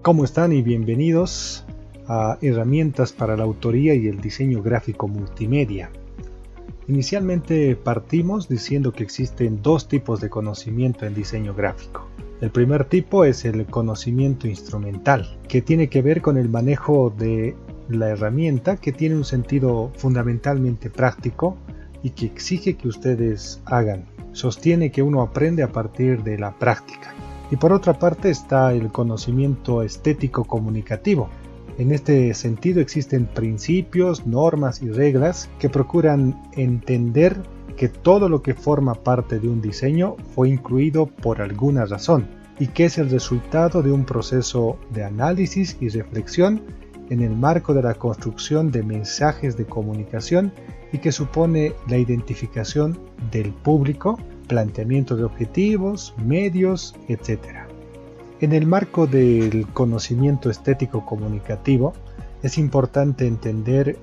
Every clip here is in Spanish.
¿Cómo están y bienvenidos a Herramientas para la autoría y el diseño gráfico multimedia? Inicialmente partimos diciendo que existen dos tipos de conocimiento en diseño gráfico. El primer tipo es el conocimiento instrumental, que tiene que ver con el manejo de la herramienta, que tiene un sentido fundamentalmente práctico y que exige que ustedes hagan. Sostiene que uno aprende a partir de la práctica. Y por otra parte está el conocimiento estético comunicativo. En este sentido existen principios, normas y reglas que procuran entender que todo lo que forma parte de un diseño fue incluido por alguna razón y que es el resultado de un proceso de análisis y reflexión en el marco de la construcción de mensajes de comunicación y que supone la identificación del público, planteamiento de objetivos, medios, etc. En el marco del conocimiento estético comunicativo es importante entender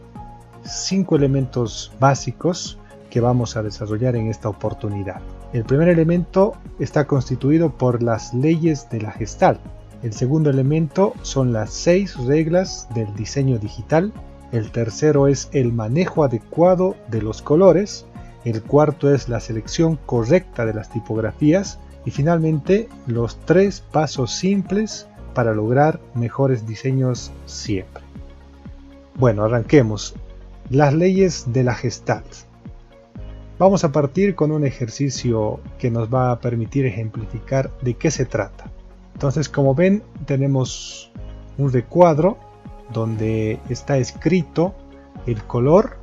5 elementos básicos que vamos a desarrollar en esta oportunidad. El primer elemento está constituido por las leyes de la Gestalt. El segundo elemento son las 6 reglas del diseño digital. El tercero es el manejo adecuado de los colores. El cuarto es la selección correcta de las tipografías y finalmente los 3 pasos simples para lograr mejores diseños siempre. Bueno, arranquemos. Las leyes de la Gestalt. Vamos a partir con un ejercicio que nos va a permitir ejemplificar de qué se trata. Entonces, como ven, tenemos un recuadro donde está escrito el color,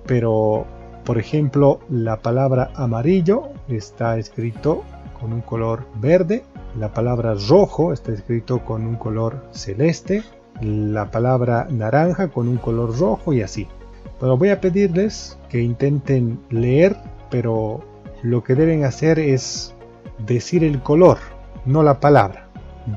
pero por ejemplo, la palabra amarillo está escrito con un color verde, la palabra rojo está escrito con un color celeste, la palabra naranja con un color rojo y así. Pero voy a pedirles que intenten leer, pero lo que deben hacer es decir el color, no la palabra.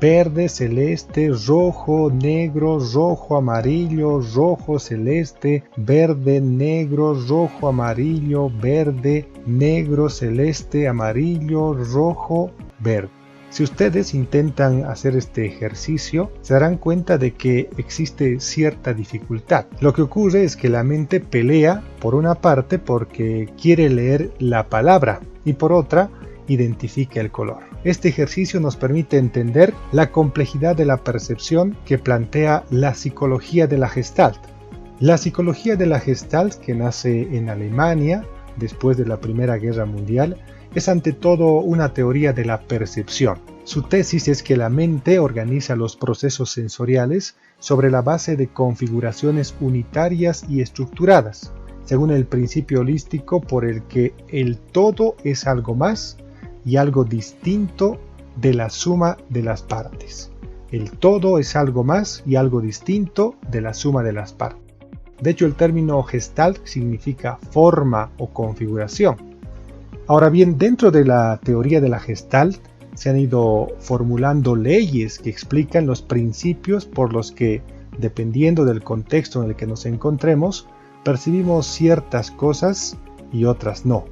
Verde, celeste, rojo, negro, rojo, amarillo, rojo, celeste, verde, negro, rojo, amarillo, verde, negro, celeste, amarillo, rojo, verde. Si ustedes intentan hacer este ejercicio, se darán cuenta de que existe cierta dificultad. Lo que ocurre es que la mente pelea, por una parte, porque quiere leer la palabra y por otra, identifica el color. Este ejercicio nos permite entender la complejidad de la percepción que plantea la psicología de la Gestalt. La psicología de la Gestalt, que nace en Alemania después de la Primera Guerra Mundial, es ante todo una teoría de la percepción. Su tesis es que la mente organiza los procesos sensoriales sobre la base de configuraciones unitarias y estructuradas, según el principio holístico por el que el todo es algo más y algo distinto de la suma de las partes. El todo es algo más y algo distinto de la suma de las partes. De hecho, el término Gestalt significa forma o configuración. Ahora bien, dentro de la teoría de la Gestalt se han ido formulando leyes que explican los principios por los que, dependiendo del contexto en el que nos encontremos, percibimos ciertas cosas y otras no.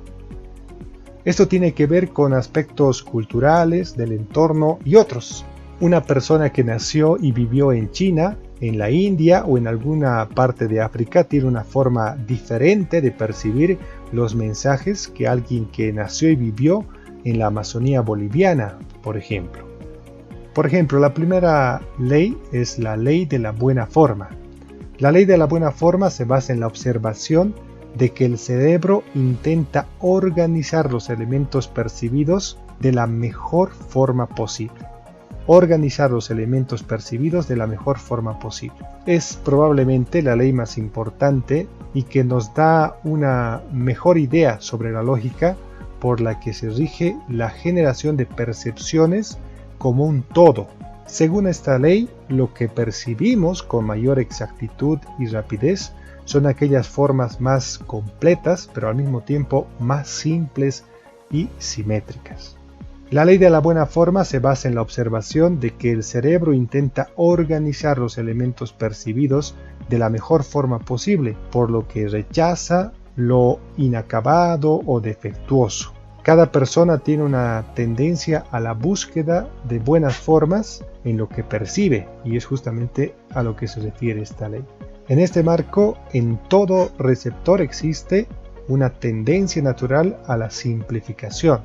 Esto tiene que ver con aspectos culturales, del entorno y otros. Una persona que nació y vivió en China, en la India o en alguna parte de África tiene una forma diferente de percibir los mensajes que alguien que nació y vivió en la Amazonía boliviana, por ejemplo. Por ejemplo, la primera ley es la ley de la buena forma. La ley de la buena forma se basa en la observación de que el cerebro intenta organizar los elementos percibidos de la mejor forma posible. Organizar los elementos percibidos de la mejor forma posible. Es probablemente la ley más importante y que nos da una mejor idea sobre la lógica por la que se rige la generación de percepciones como un todo. Según esta ley, lo que percibimos con mayor exactitud y rapidez son aquellas formas más completas, pero al mismo tiempo más simples y simétricas. La ley de la buena forma se basa en la observación de que el cerebro intenta organizar los elementos percibidos de la mejor forma posible, por lo que rechaza lo inacabado o defectuoso. Cada persona tiene una tendencia a la búsqueda de buenas formas en lo que percibe, y es justamente a lo que se refiere esta ley. En este marco, en todo receptor existe una tendencia natural a la simplificación,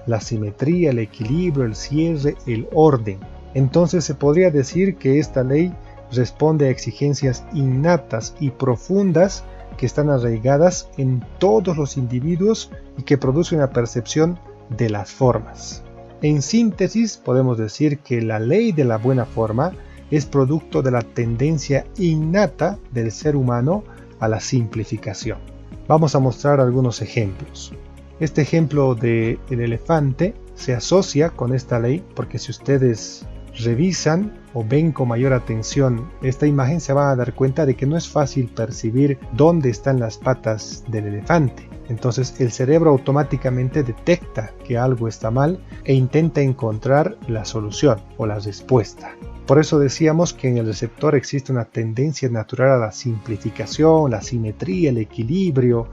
la simetría, el equilibrio, el cierre, el orden. Entonces se podría decir que esta ley responde a exigencias innatas y profundas que están arraigadas en todos los individuos y que produce una percepción de las formas. En síntesis, podemos decir que la ley de la buena forma es producto de la tendencia innata del ser humano a la simplificación. Vamos a mostrar algunos ejemplos. Este ejemplo del elefante se asocia con esta ley porque si ustedes revisan o ven con mayor atención esta imagen, se van a dar cuenta de que no es fácil percibir dónde están las patas del elefante. Entonces el cerebro automáticamente detecta que algo está mal e intenta encontrar la solución o la respuesta. Por eso decíamos que en el receptor existe una tendencia natural a la simplificación, la simetría, el equilibrio.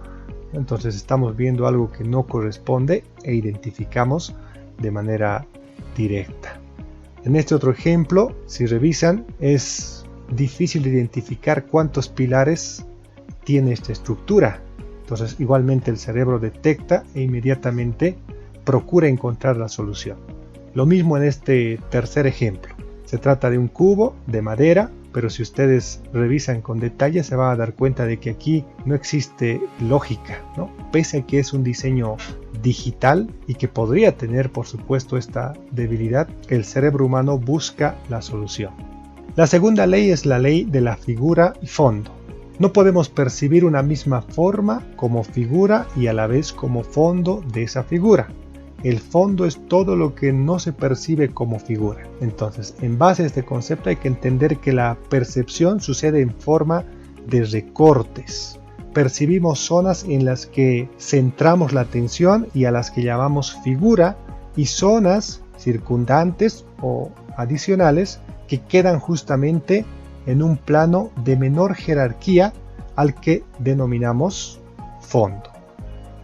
Entonces estamos viendo algo que no corresponde e identificamos de manera directa. En este otro ejemplo, si revisan, es difícil identificar cuántos pilares tiene esta estructura. Entonces, igualmente el cerebro detecta e inmediatamente procura encontrar la solución. Lo mismo en este tercer ejemplo. Se trata de un cubo de madera, pero si ustedes revisan con detalle se van a dar cuenta de que aquí no existe lógica, ¿no? Pese a que es un diseño digital y que podría tener por supuesto esta debilidad, el cerebro humano busca la solución. La segunda ley es la ley de la figura y fondo. No podemos percibir una misma forma como figura y a la vez como fondo de esa figura. El fondo es todo lo que no se percibe como figura. Entonces, en base a este concepto hay que entender que la percepción sucede en forma de recortes. Percibimos zonas en las que centramos la atención y a las que llamamos figura, y zonas circundantes o adicionales que quedan justamente en un plano de menor jerarquía al que denominamos fondo.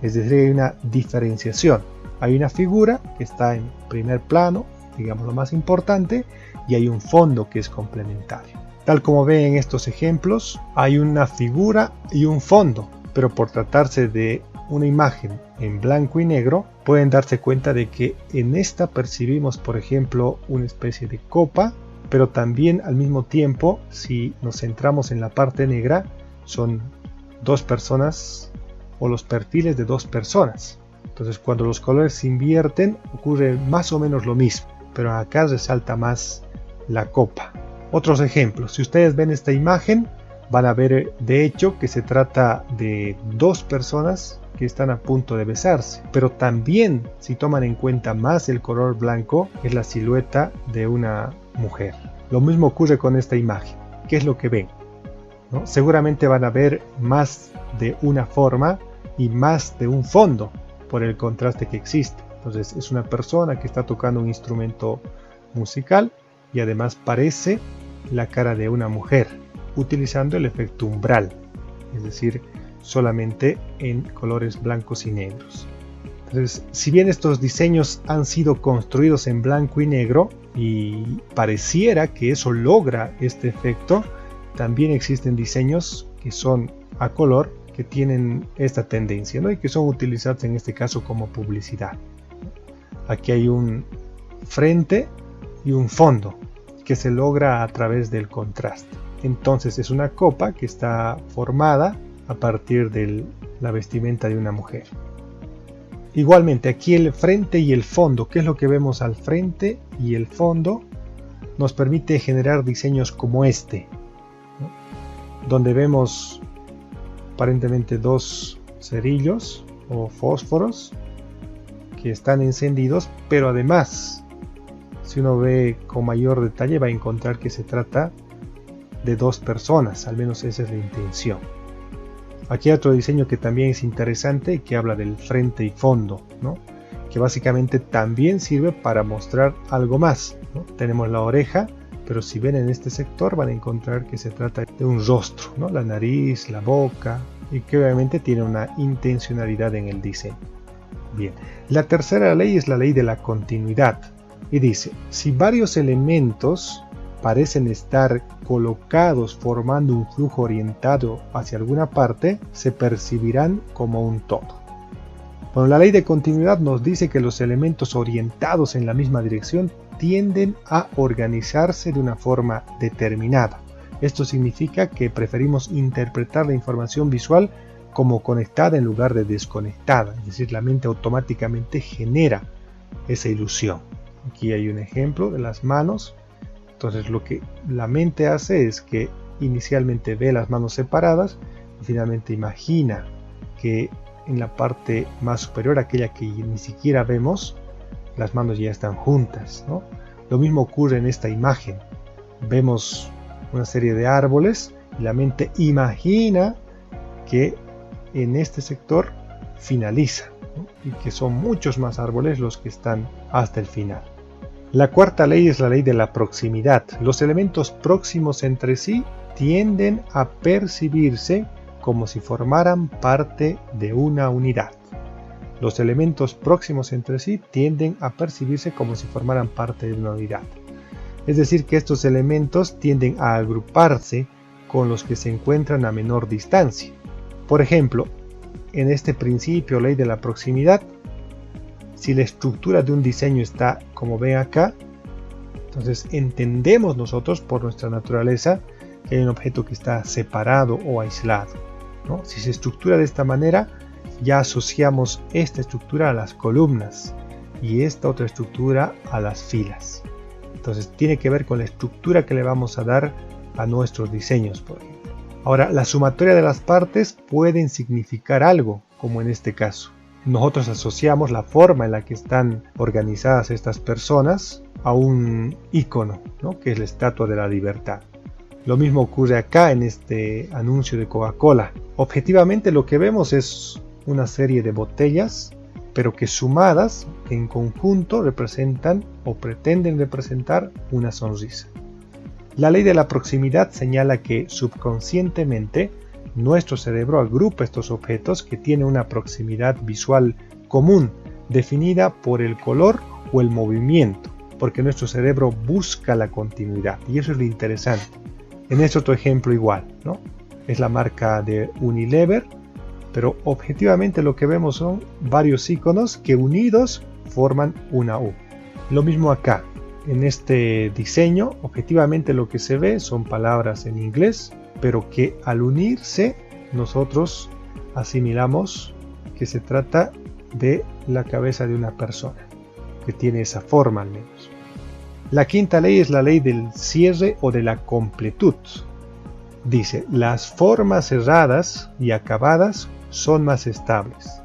Es decir, hay una diferenciación. Hay una figura que está en primer plano, digamos lo más importante, y hay un fondo que es complementario. Tal como ven en estos ejemplos, hay una figura y un fondo, pero por tratarse de una imagen en blanco y negro, pueden darse cuenta de que en esta percibimos, por ejemplo, una especie de copa, pero también al mismo tiempo, si nos centramos en la parte negra, son dos personas o los perfiles de dos personas. Entonces cuando los colores se invierten ocurre más o menos lo mismo, pero acá resalta más la copa. Otros ejemplos, si ustedes ven esta imagen van a ver de hecho que se trata de dos personas que están a punto de besarse, pero también si toman en cuenta más el color blanco es la silueta de una mujer. Lo mismo ocurre con esta imagen. ¿Qué es lo que ven? ¿No? Seguramente van a ver más de una forma y más de un fondo por el contraste que existe. Entonces es una persona que está tocando un instrumento musical y además parece la cara de una mujer utilizando el efecto umbral, es decir, solamente en colores blancos y negros. Entonces, si bien estos diseños han sido construidos en blanco y negro y pareciera que eso logra este efecto, también existen diseños que son a color que tienen esta tendencia, ¿no? Y que son utilizados en este caso como publicidad. Aquí hay un frente y un fondo que se logra a través del contraste. Entonces es una copa que está formada a partir de la vestimenta de una mujer. Igualmente aquí el frente y el fondo, ¿qué es lo que vemos al frente y el fondo? Nos permite generar diseños como este, ¿no? Donde vemos aparentemente dos cerillos o fósforos que están encendidos, pero además si uno ve con mayor detalle va a encontrar que se trata de dos personas, al menos esa es la intención. Aquí hay otro diseño que también es interesante, que habla del frente y fondo, ¿no? Que básicamente también sirve para mostrar algo más, ¿no? Tenemos la oreja, pero si ven en este sector van a encontrar que se trata de un rostro, ¿no? La nariz, la boca, y que obviamente tiene una intencionalidad en el diseño. Bien, la tercera ley es la ley de la continuidad y dice, si varios elementos parecen estar colocados formando un flujo orientado hacia alguna parte, se percibirán como un todo. Bueno, la ley de continuidad nos dice que los elementos orientados en la misma dirección tienden a organizarse de una forma determinada. Esto significa que preferimos interpretar la información visual como conectada en lugar de desconectada, es decir, la mente automáticamente genera esa ilusión. Aquí hay un ejemplo de las manos. Entonces lo que la mente hace es que inicialmente ve las manos separadas y finalmente imagina que en la parte más superior, aquella que ni siquiera vemos, las manos ya están juntas, ¿no? Lo mismo ocurre en esta imagen. Vemos una serie de árboles y la mente imagina que en este sector finaliza, ¿no? Y que son muchos más árboles los que están hasta el final. La cuarta ley es la ley de la proximidad. Los elementos próximos entre sí tienden a percibirse como si formaran parte de una unidad. Los elementos próximos entre sí tienden a percibirse como si formaran parte de una unidad. Es decir, que estos elementos tienden a agruparse con los que se encuentran a menor distancia. Por ejemplo, en este principio, ley de la proximidad, si la estructura de un diseño está como ven acá, entonces entendemos nosotros por nuestra naturaleza que hay un objeto que está separado o aislado, ¿no? Si se estructura de esta manera, ya asociamos esta estructura a las columnas y esta otra estructura a las filas. Entonces tiene que ver con la estructura que le vamos a dar a nuestros diseños, por ejemplo. Ahora, la sumatoria de las partes pueden significar algo, como en este caso. Nosotros asociamos la forma en la que están organizadas estas personas a un icono, ¿no? Que es la Estatua de la Libertad. Lo mismo ocurre acá en este anuncio de Coca-Cola. Objetivamente lo que vemos es una serie de botellas, pero que sumadas en conjunto representan o pretenden representar una sonrisa. La ley de la proximidad señala que subconscientemente nuestro cerebro agrupa estos objetos que tienen una proximidad visual común, definida por el color o el movimiento, porque nuestro cerebro busca la continuidad, y eso es lo interesante. En este otro ejemplo igual, ¿no? Es la marca de Unilever, pero objetivamente lo que vemos son varios iconos que unidos forman una U. Lo mismo acá, en este diseño, objetivamente lo que se ve son palabras en inglés, pero que al unirse nosotros asimilamos que se trata de la cabeza de una persona, que tiene esa forma al menos. La quinta ley es la ley del cierre o de la completud. Dice, las formas cerradas y acabadas son más estables.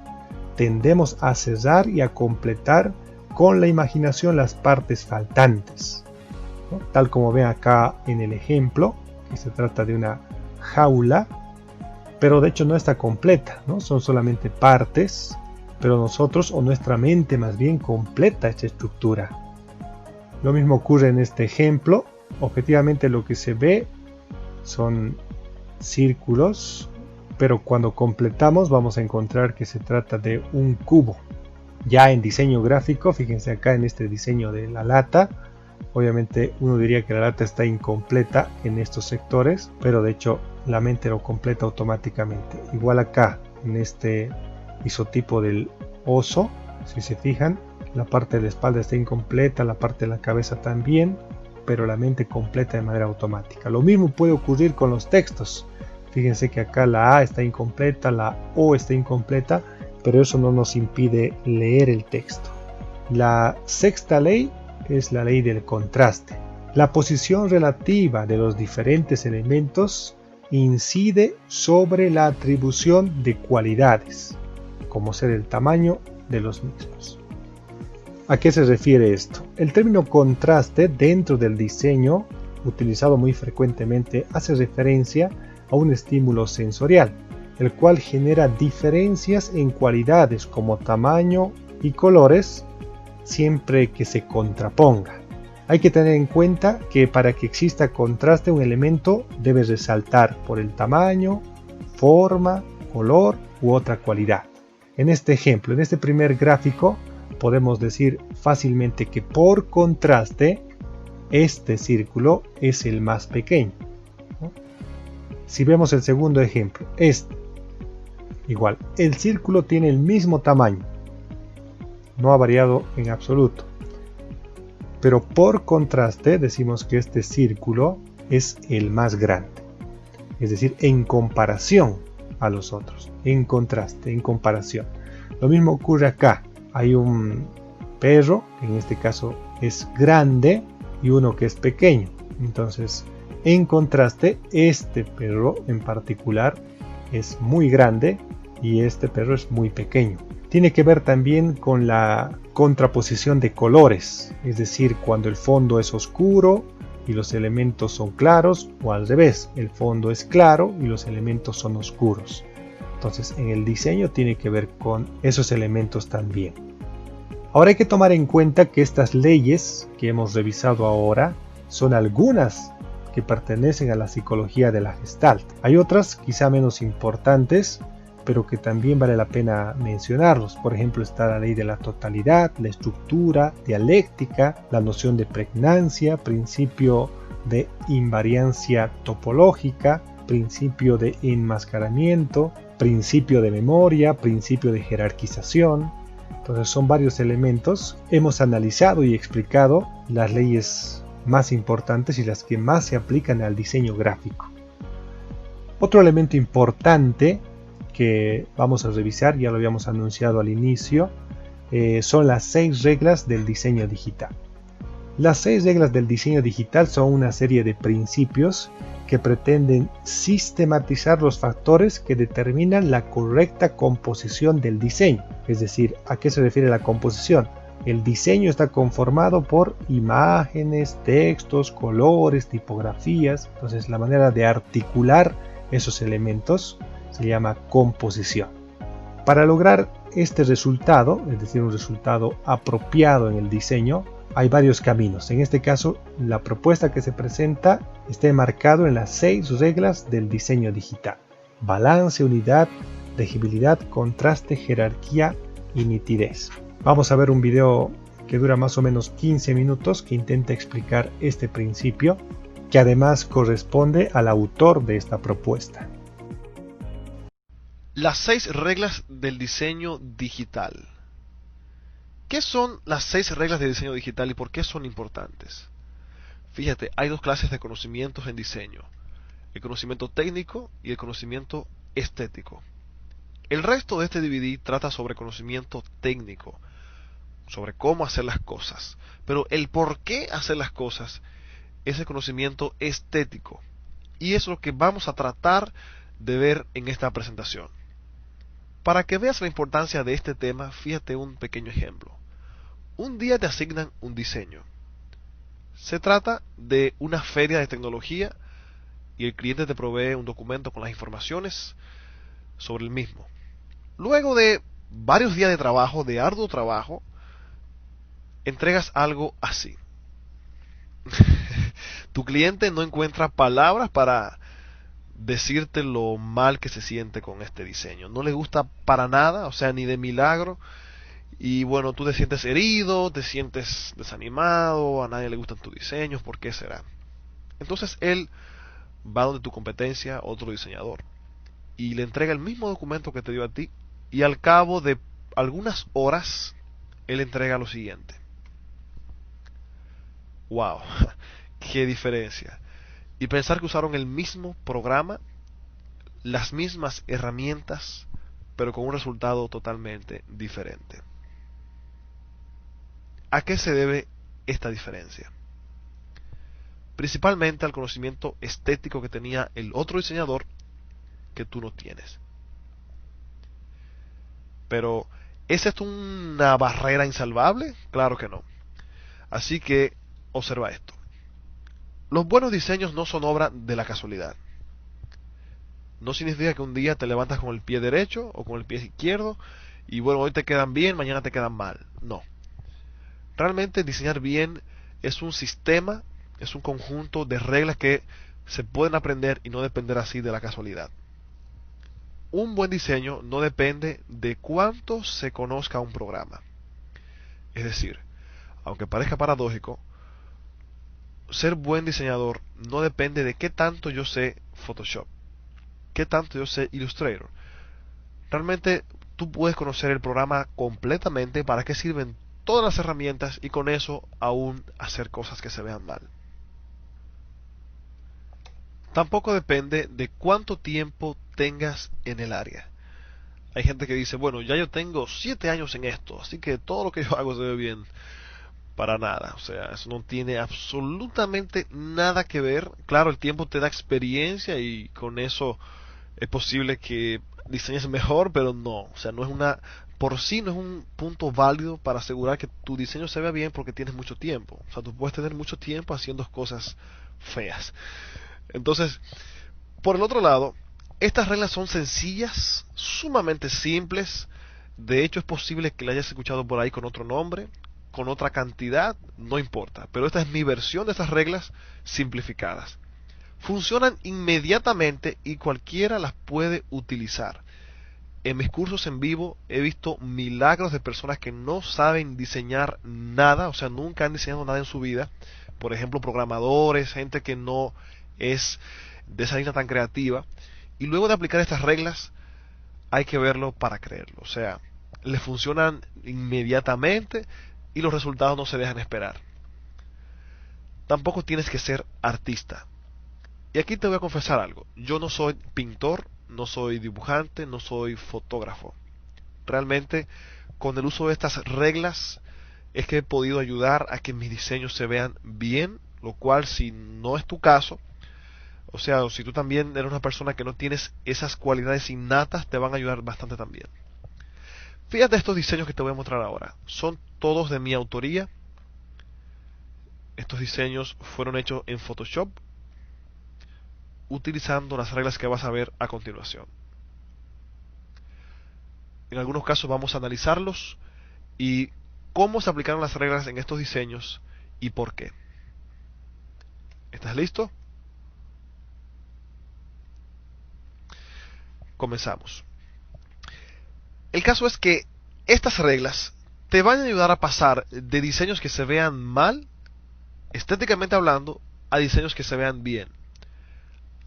Tendemos a cerrar y a completar con la imaginación las partes faltantes, ¿no? Tal como ven acá en el ejemplo, que se trata de una jaula, pero de hecho no está completa, ¿no? Son solamente partes, pero nosotros o nuestra mente más bien completa esta estructura. Lo mismo ocurre en este ejemplo. Objetivamente lo que se ve son círculos, pero cuando completamos vamos a encontrar que se trata de un cubo. Ya en diseño gráfico, fíjense acá en este diseño de la lata, obviamente uno diría que la lata está incompleta en estos sectores, pero de hecho la mente lo completa automáticamente. Igual acá en este isotipo del oso, si se fijan, la parte de la espalda está incompleta, la parte de la cabeza también, pero la mente completa de manera automática. Lo mismo puede ocurrir con los textos. Fíjense que acá la A está incompleta, la O está incompleta, pero eso no nos impide leer el texto. La sexta ley es la ley del contraste. La posición relativa de los diferentes elementos incide sobre la atribución de cualidades, como ser el tamaño de los mismos. ¿A qué se refiere esto? El término contraste dentro del diseño, utilizado muy frecuentemente, hace referencia a un estímulo sensorial, el cual genera diferencias en cualidades como tamaño y colores, siempre que se contraponga. Hay que tener en cuenta que para que exista contraste un elemento debe resaltar por el tamaño, forma, color u otra cualidad. En este ejemplo, en este primer gráfico, podemos decir fácilmente que por contraste, este círculo es el más pequeño, ¿no? Si vemos el segundo ejemplo, igual, el círculo tiene el mismo tamaño, no ha variado en absoluto, pero por contraste decimos que este círculo es el más grande, es decir, en comparación a los otros, en contraste, en comparación. Lo mismo ocurre acá, hay un perro, en este caso es grande, y uno que es pequeño. Entonces, en contraste, este perro en particular es muy grande y este perro es muy pequeño. Tiene que ver también con la contraposición de colores, es decir, cuando el fondo es oscuro y los elementos son claros, o al revés, el fondo es claro y los elementos son oscuros. Entonces, en el diseño tiene que ver con esos elementos también. Ahora hay que tomar en cuenta que estas leyes que hemos revisado ahora son algunas que pertenecen a la psicología de la Gestalt. Hay otras quizá menos importantes, pero que también vale la pena mencionarlos. Por ejemplo, está la ley de la totalidad, la estructura, dialéctica, la noción de pregnancia, principio de invariancia topológica, principio de enmascaramiento, principio de memoria, principio de jerarquización. Entonces son varios elementos. Hemos analizado y explicado las leyes más importantes y las que más se aplican al diseño gráfico. Otro elemento importante que vamos a revisar, ya lo habíamos anunciado al inicio, son las 6 reglas del diseño digital. Las 6 reglas del diseño digital son una serie de principios que pretenden sistematizar los factores que determinan la correcta composición del diseño. Es decir, ¿a qué se refiere la composición? El diseño está conformado por imágenes, textos, colores, tipografías. Entonces, la manera de articular esos elementos se llama composición. Para lograr este resultado, es decir, un resultado apropiado en el diseño, hay varios caminos. En este caso, la propuesta que se presenta está enmarcado en las 6 reglas del diseño digital: balance, unidad, legibilidad, contraste, jerarquía y nitidez. Vamos a ver un video que dura más o menos 15 minutos que intenta explicar este principio, que además corresponde al autor de esta propuesta. Las 6 reglas del diseño digital. ¿Qué son las 6 reglas de diseño digital y por qué son importantes? Fíjate, hay 2 clases de conocimientos en diseño: el conocimiento técnico y el conocimiento estético. El resto de este DVD trata sobre conocimiento técnico, sobre cómo hacer las cosas, pero el por qué hacer las cosas es el conocimiento estético, y es lo que vamos a tratar de ver en esta presentación. Para que veas la importancia de este tema, fíjate un pequeño ejemplo. Un día te asignan un diseño. Se trata de una feria de tecnología y el cliente te provee un documento con las informaciones sobre el mismo. Luego de varios días de trabajo, de arduo trabajo, entregas algo así. Tu cliente no encuentra palabras para decirte lo mal que se siente con este diseño. No le gusta para nada, o sea, ni de milagro. Y bueno, tú te sientes herido, te sientes desanimado, a nadie le gustan tus diseños, ¿por qué será? Entonces él va donde tu competencia, otro diseñador, y le entrega el mismo documento que te dio a ti, y al cabo de algunas horas, él entrega lo siguiente. ¡Wow! ¡Qué diferencia! Y pensar que usaron el mismo programa, las mismas herramientas, pero con un resultado totalmente diferente. ¿A qué se debe esta diferencia? Principalmente al conocimiento estético que tenía el otro diseñador que tú no tienes. Pero, ¿es esto una barrera insalvable? Claro que no. Así que, observa esto. Los buenos diseños no son obra de la casualidad. No significa que un día te levantas con el pie derecho o con el pie izquierdo y bueno, hoy te quedan bien, mañana te quedan mal. No. Realmente diseñar bien es un sistema, es un conjunto de reglas que se pueden aprender y no depender así de la casualidad. un buen diseño no depende de cuánto se conozca un programa. Es decir, aunque parezca paradójico, ser buen diseñador no depende de qué tanto yo sé Photoshop, qué tanto yo sé Illustrator. Realmente tú puedes conocer el programa completamente, para qué sirven todas las herramientas, y con eso aún hacer cosas que se vean mal. Tampoco depende de cuánto tiempo tengas en el área. Hay gente que dice, bueno, ya yo tengo 7 años en esto, así que todo lo que yo hago se ve bien. Para nada, o sea, eso no tiene absolutamente nada que ver. Claro, el tiempo te da experiencia y con eso es posible que diseñes mejor, pero no, o sea, no es una, por sí no es un punto válido para asegurar que tu diseño se vea bien porque tienes mucho tiempo. O sea, tú puedes tener mucho tiempo haciendo cosas feas. Entonces, por el otro lado, estas reglas son sencillas, sumamente simples. De hecho, es posible que la hayas escuchado por ahí con otro nombre, con otra cantidad, no importa. Pero esta es mi versión de estas reglas simplificadas. Funcionan inmediatamente y cualquiera las puede utilizar. En mis cursos en vivo he visto milagros de personas que no saben diseñar nada, o sea, nunca han diseñado nada en su vida. Por ejemplo, programadores, gente que no es de esa línea tan creativa. Y luego de aplicar estas reglas, hay que verlo para creerlo. O sea, le funcionan inmediatamente y los resultados no se dejan esperar. Tampoco tienes que ser artista. Y aquí te voy a confesar algo. Yo no soy pintor, no soy dibujante, no soy fotógrafo. Realmente, con el uso de estas reglas, es que he podido ayudar a que mis diseños se vean bien, lo cual, si no es tu caso, o sea, si tú también eres una persona que no tienes esas cualidades innatas, te van a ayudar bastante también. Fíjate estos diseños que te voy a mostrar ahora. Son todos de mi autoría. Estos diseños fueron hechos en Photoshop, utilizando las reglas que vas a ver a continuación. En algunos casos vamos a analizarlos y cómo se aplicaron las reglas en estos diseños y por qué. ¿Estás listo? Comenzamos. El caso es que estas reglas te van a ayudar a pasar de diseños que se vean mal, estéticamente hablando, a diseños que se vean bien.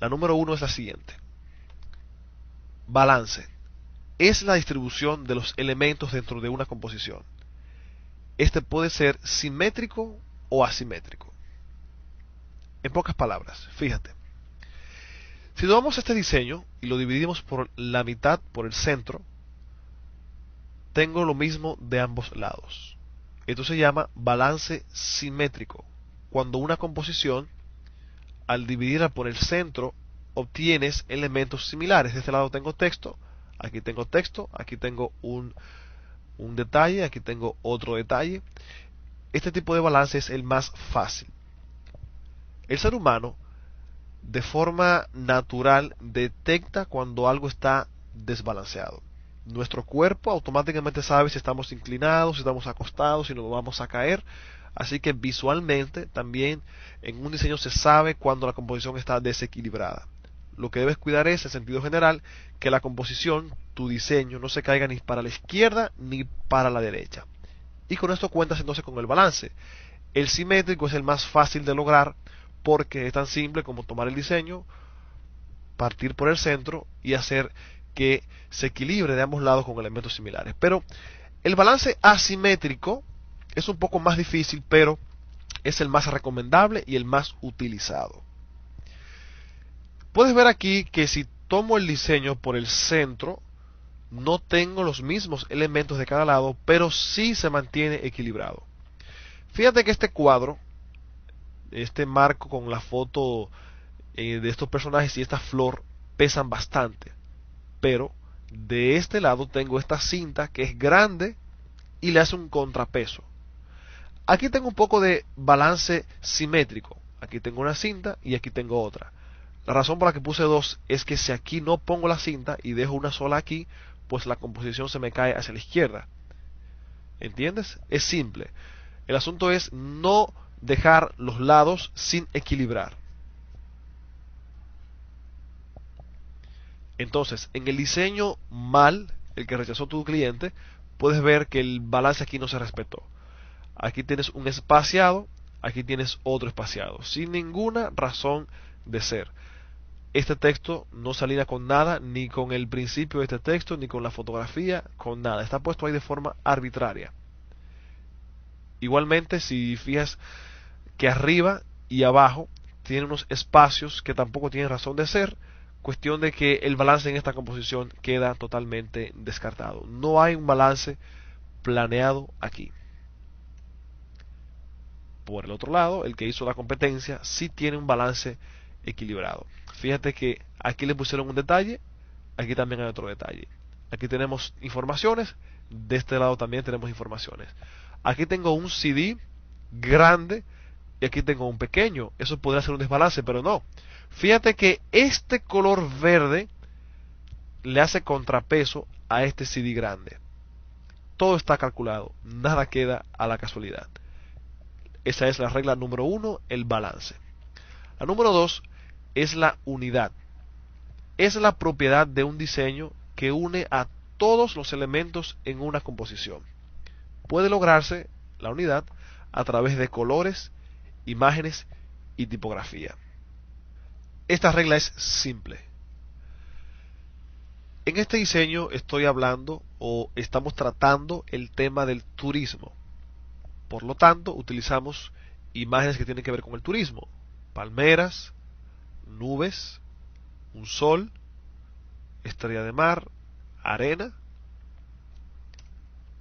La número 1 es la siguiente. Balance. Es la distribución de los elementos dentro de una composición. Este puede ser simétrico o asimétrico. En pocas palabras, fíjate. Si tomamos este diseño y lo dividimos por la mitad, por el centro, tengo lo mismo de ambos lados. Esto se llama balance simétrico. Cuando una composición, al dividirla por el centro, obtienes elementos similares. De este lado tengo texto, aquí tengo un detalle, aquí tengo otro detalle. Este tipo de balance es el más fácil. El ser humano, de forma natural, detecta cuando algo está desbalanceado. Nuestro cuerpo automáticamente sabe si estamos inclinados, si estamos acostados, si nos vamos a caer. Así que visualmente también en un diseño se sabe cuando la composición está desequilibrada. Lo que debes cuidar es, en sentido general, que la composición, tu diseño, no se caiga ni para la izquierda ni para la derecha. Y con esto cuentas entonces con el balance. El simétrico es el más fácil de lograr porque es tan simple como tomar el diseño, partir por el centro y hacer que se equilibre de ambos lados con elementos similares. Pero el balance asimétrico es un poco más difícil, pero es el más recomendable y el más utilizado. Puedes ver aquí que si tomo el diseño por el centro, no tengo los mismos elementos de cada lado, pero sí se mantiene equilibrado. Fíjate que este cuadro, este marco con la foto de estos personajes y esta flor pesan bastante, pero de este lado tengo esta cinta que es grande y le hace un contrapeso. Aquí tengo un poco de balance simétrico. Aquí tengo una cinta y aquí tengo otra. La razón por la que puse dos es que si aquí no pongo la cinta y dejo una sola aquí, pues la composición se me cae hacia la izquierda. ¿Entiendes? Es simple. El asunto es no dejar los lados sin equilibrar. Entonces, en el diseño mal, el que rechazó tu cliente, puedes ver que el balance aquí no se respetó. Aquí tienes un espaciado, aquí tienes otro espaciado, sin ninguna razón de ser. Este texto no se alinea con nada, ni con el principio de este texto, ni con la fotografía, con nada. Está puesto ahí de forma arbitraria. Igualmente, si fijas que arriba y abajo tiene unos espacios que tampoco tienen razón de ser, cuestión de que el balance en esta composición queda totalmente descartado. No hay un balance planeado aquí. Por el otro lado, el que hizo la competencia sí tiene un balance equilibrado. Fíjate que aquí le pusieron un detalle, aquí también hay otro detalle. Aquí tenemos informaciones, de este lado también tenemos informaciones. Aquí tengo un CD grande y aquí tengo un pequeño. Eso podría ser un desbalance, pero no. Fíjate que este color verde le hace contrapeso a este CD grande. Todo está calculado, nada queda a la casualidad. Esa es la regla número 1, el balance. La número 2 es la unidad. Es la propiedad de un diseño que une a todos los elementos en una composición. Puede lograrse la unidad a través de colores, imágenes y tipografía. Esta regla es simple. En este diseño estoy hablando o estamos tratando el tema del turismo. Por lo tanto, utilizamos imágenes que tienen que ver con el turismo. Palmeras, nubes, un sol, estrella de mar, arena.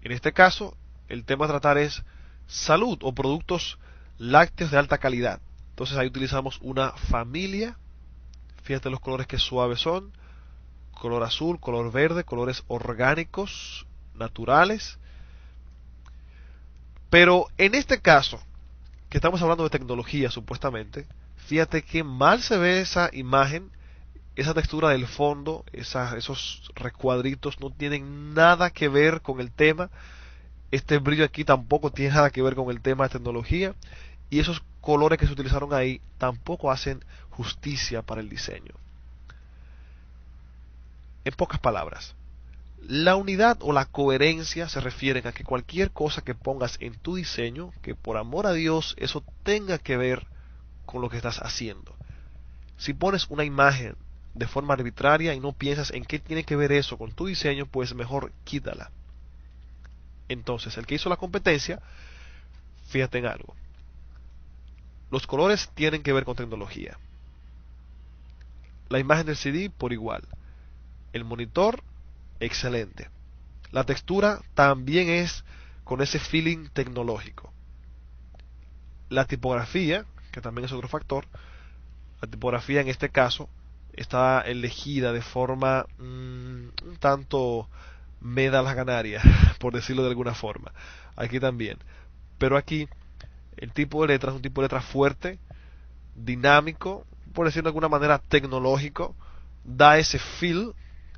En este caso, el tema a tratar es salud o productos lácteos de alta calidad. Entonces ahí utilizamos una familia. Fíjate los colores que suaves son. Color azul, color verde, colores orgánicos, naturales. Pero en este caso, que estamos hablando de tecnología supuestamente, fíjate que mal se ve esa imagen, esa textura del fondo, esos recuadritos no tienen nada que ver con el tema. Este brillo aquí tampoco tiene nada que ver con el tema de tecnología. Y esos colores que se utilizaron ahí tampoco hacen justicia para el diseño. En pocas palabras, la unidad o la coherencia se refieren a que cualquier cosa que pongas en tu diseño, que por amor a Dios eso tenga que ver con lo que estás haciendo. Si pones una imagen de forma arbitraria y no piensas en qué tiene que ver eso con tu diseño, pues mejor quítala. Entonces, el que hizo la competencia, fíjate en algo. Los colores tienen que ver con tecnología. La imagen del CD por igual. El monitor, excelente. La textura también es con ese feeling tecnológico. La tipografía, que también es otro factor, la tipografía en este caso está elegida de forma un tanto me da las Canarias, por decirlo de alguna forma. Aquí también. Pero aquí el tipo de letra es un tipo de letra fuerte, dinámico, por decirlo de alguna manera tecnológico, da ese feel.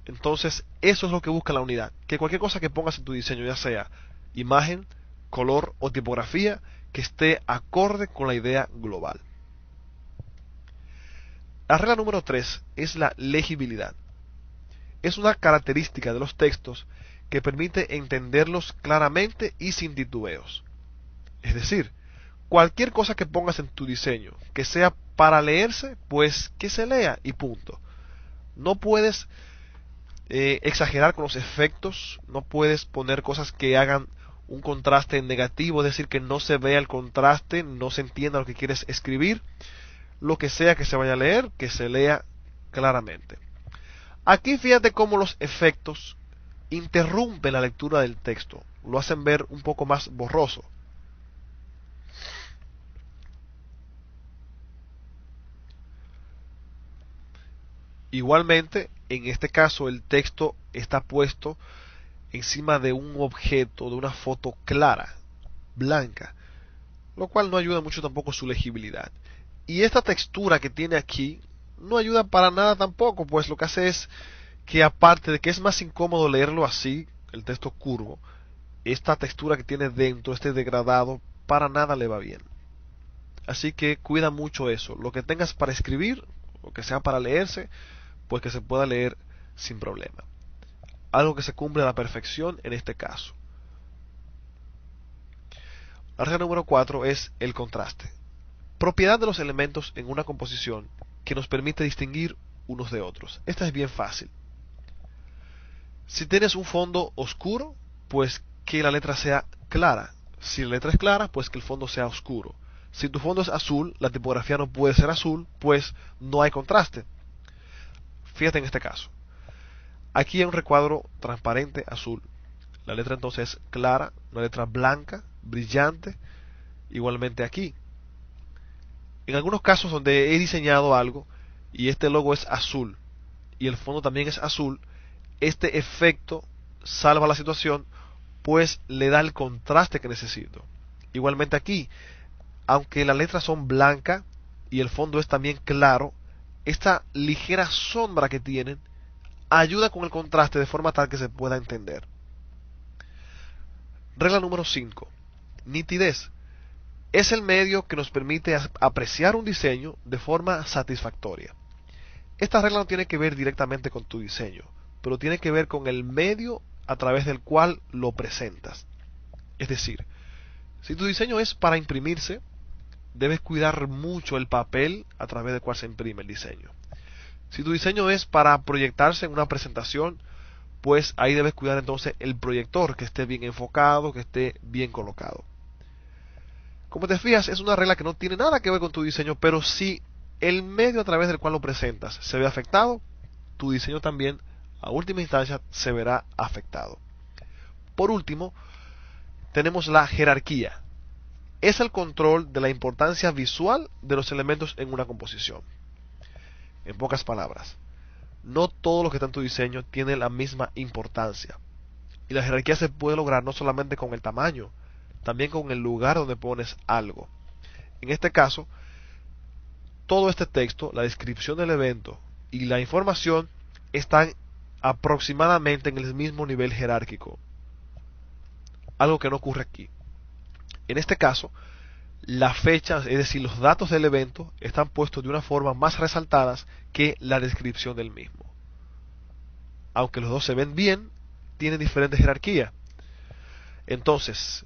Entonces eso es lo que busca la unidad, que cualquier cosa que pongas en tu diseño, ya sea imagen, color o tipografía, que esté acorde con la idea global. La regla número 3 es la legibilidad. Es una característica de los textos que permite entenderlos claramente y sin titubeos. Es decir, cualquier cosa que pongas en tu diseño que sea para leerse, pues que se lea y punto. No puedes exagerar con los efectos, no puedes poner cosas que hagan un contraste negativo, es decir, que no se vea el contraste, no se entienda lo que quieres escribir. Lo que sea que se vaya a leer, que se lea claramente. Aquí fíjate cómo los efectos interrumpen la lectura del texto, lo hacen ver un poco más borroso. Igualmente, en este caso el texto está puesto encima de un objeto, de una foto clara, blanca, lo cual no ayuda mucho tampoco su legibilidad. Y esta textura que tiene aquí no ayuda para nada tampoco, pues lo que hace es que aparte de que es más incómodo leerlo así, el texto curvo, esta textura que tiene dentro, este degradado, para nada le va bien. Así que cuida mucho eso. Lo que tengas para escribir, o que sea para leerse, pues que se pueda leer sin problema. Algo que se cumple a la perfección en este caso. La regla número 4 es el contraste. Propiedad de los elementos en una composición que nos permite distinguir unos de otros. Esta es bien fácil. Si tienes un fondo oscuro, pues que la letra sea clara. Si la letra es clara, pues que el fondo sea oscuro. Si tu fondo es azul, la tipografía no puede ser azul, pues no hay contraste. Fíjate en este caso. Aquí hay un recuadro transparente azul. La letra entonces es clara, una letra blanca, brillante. Igualmente aquí. En algunos casos donde he diseñado algo y este logo es azul y el fondo también es azul, este efecto salva la situación, pues le da el contraste que necesito. Igualmente aquí, aunque las letras son blancas y el fondo es también claro, esta ligera sombra que tienen ayuda con el contraste de forma tal que se pueda entender. Regla número 5. Nitidez. Es el medio que nos permite apreciar un diseño de forma satisfactoria. Esta regla no tiene que ver directamente con tu diseño, pero tiene que ver con el medio a través del cual lo presentas. Es decir, si tu diseño es para imprimirse, debes cuidar mucho el papel a través del cual se imprime el diseño. Si tu diseño es para proyectarse en una presentación, pues ahí debes cuidar entonces el proyector, que esté bien enfocado, que esté bien colocado. Como te fijas, es una regla que no tiene nada que ver con tu diseño, pero si el medio a través del cual lo presentas se ve afectado, tu diseño también, a última instancia, se verá afectado. Por último, tenemos la jerarquía. Es el control de la importancia visual de los elementos en una composición. En pocas palabras, no todo lo que está en tu diseño tiene la misma importancia. Y la jerarquía se puede lograr no solamente con el tamaño, también con el lugar donde pones algo. En este caso, todo este texto, la descripción del evento y la información están aproximadamente en el mismo nivel jerárquico. Algo que no ocurre aquí. En este caso, la fecha, es decir, los datos del evento, están puestos de una forma más resaltadas que la descripción del mismo. Aunque los dos se ven bien, tienen diferente jerarquía. Entonces,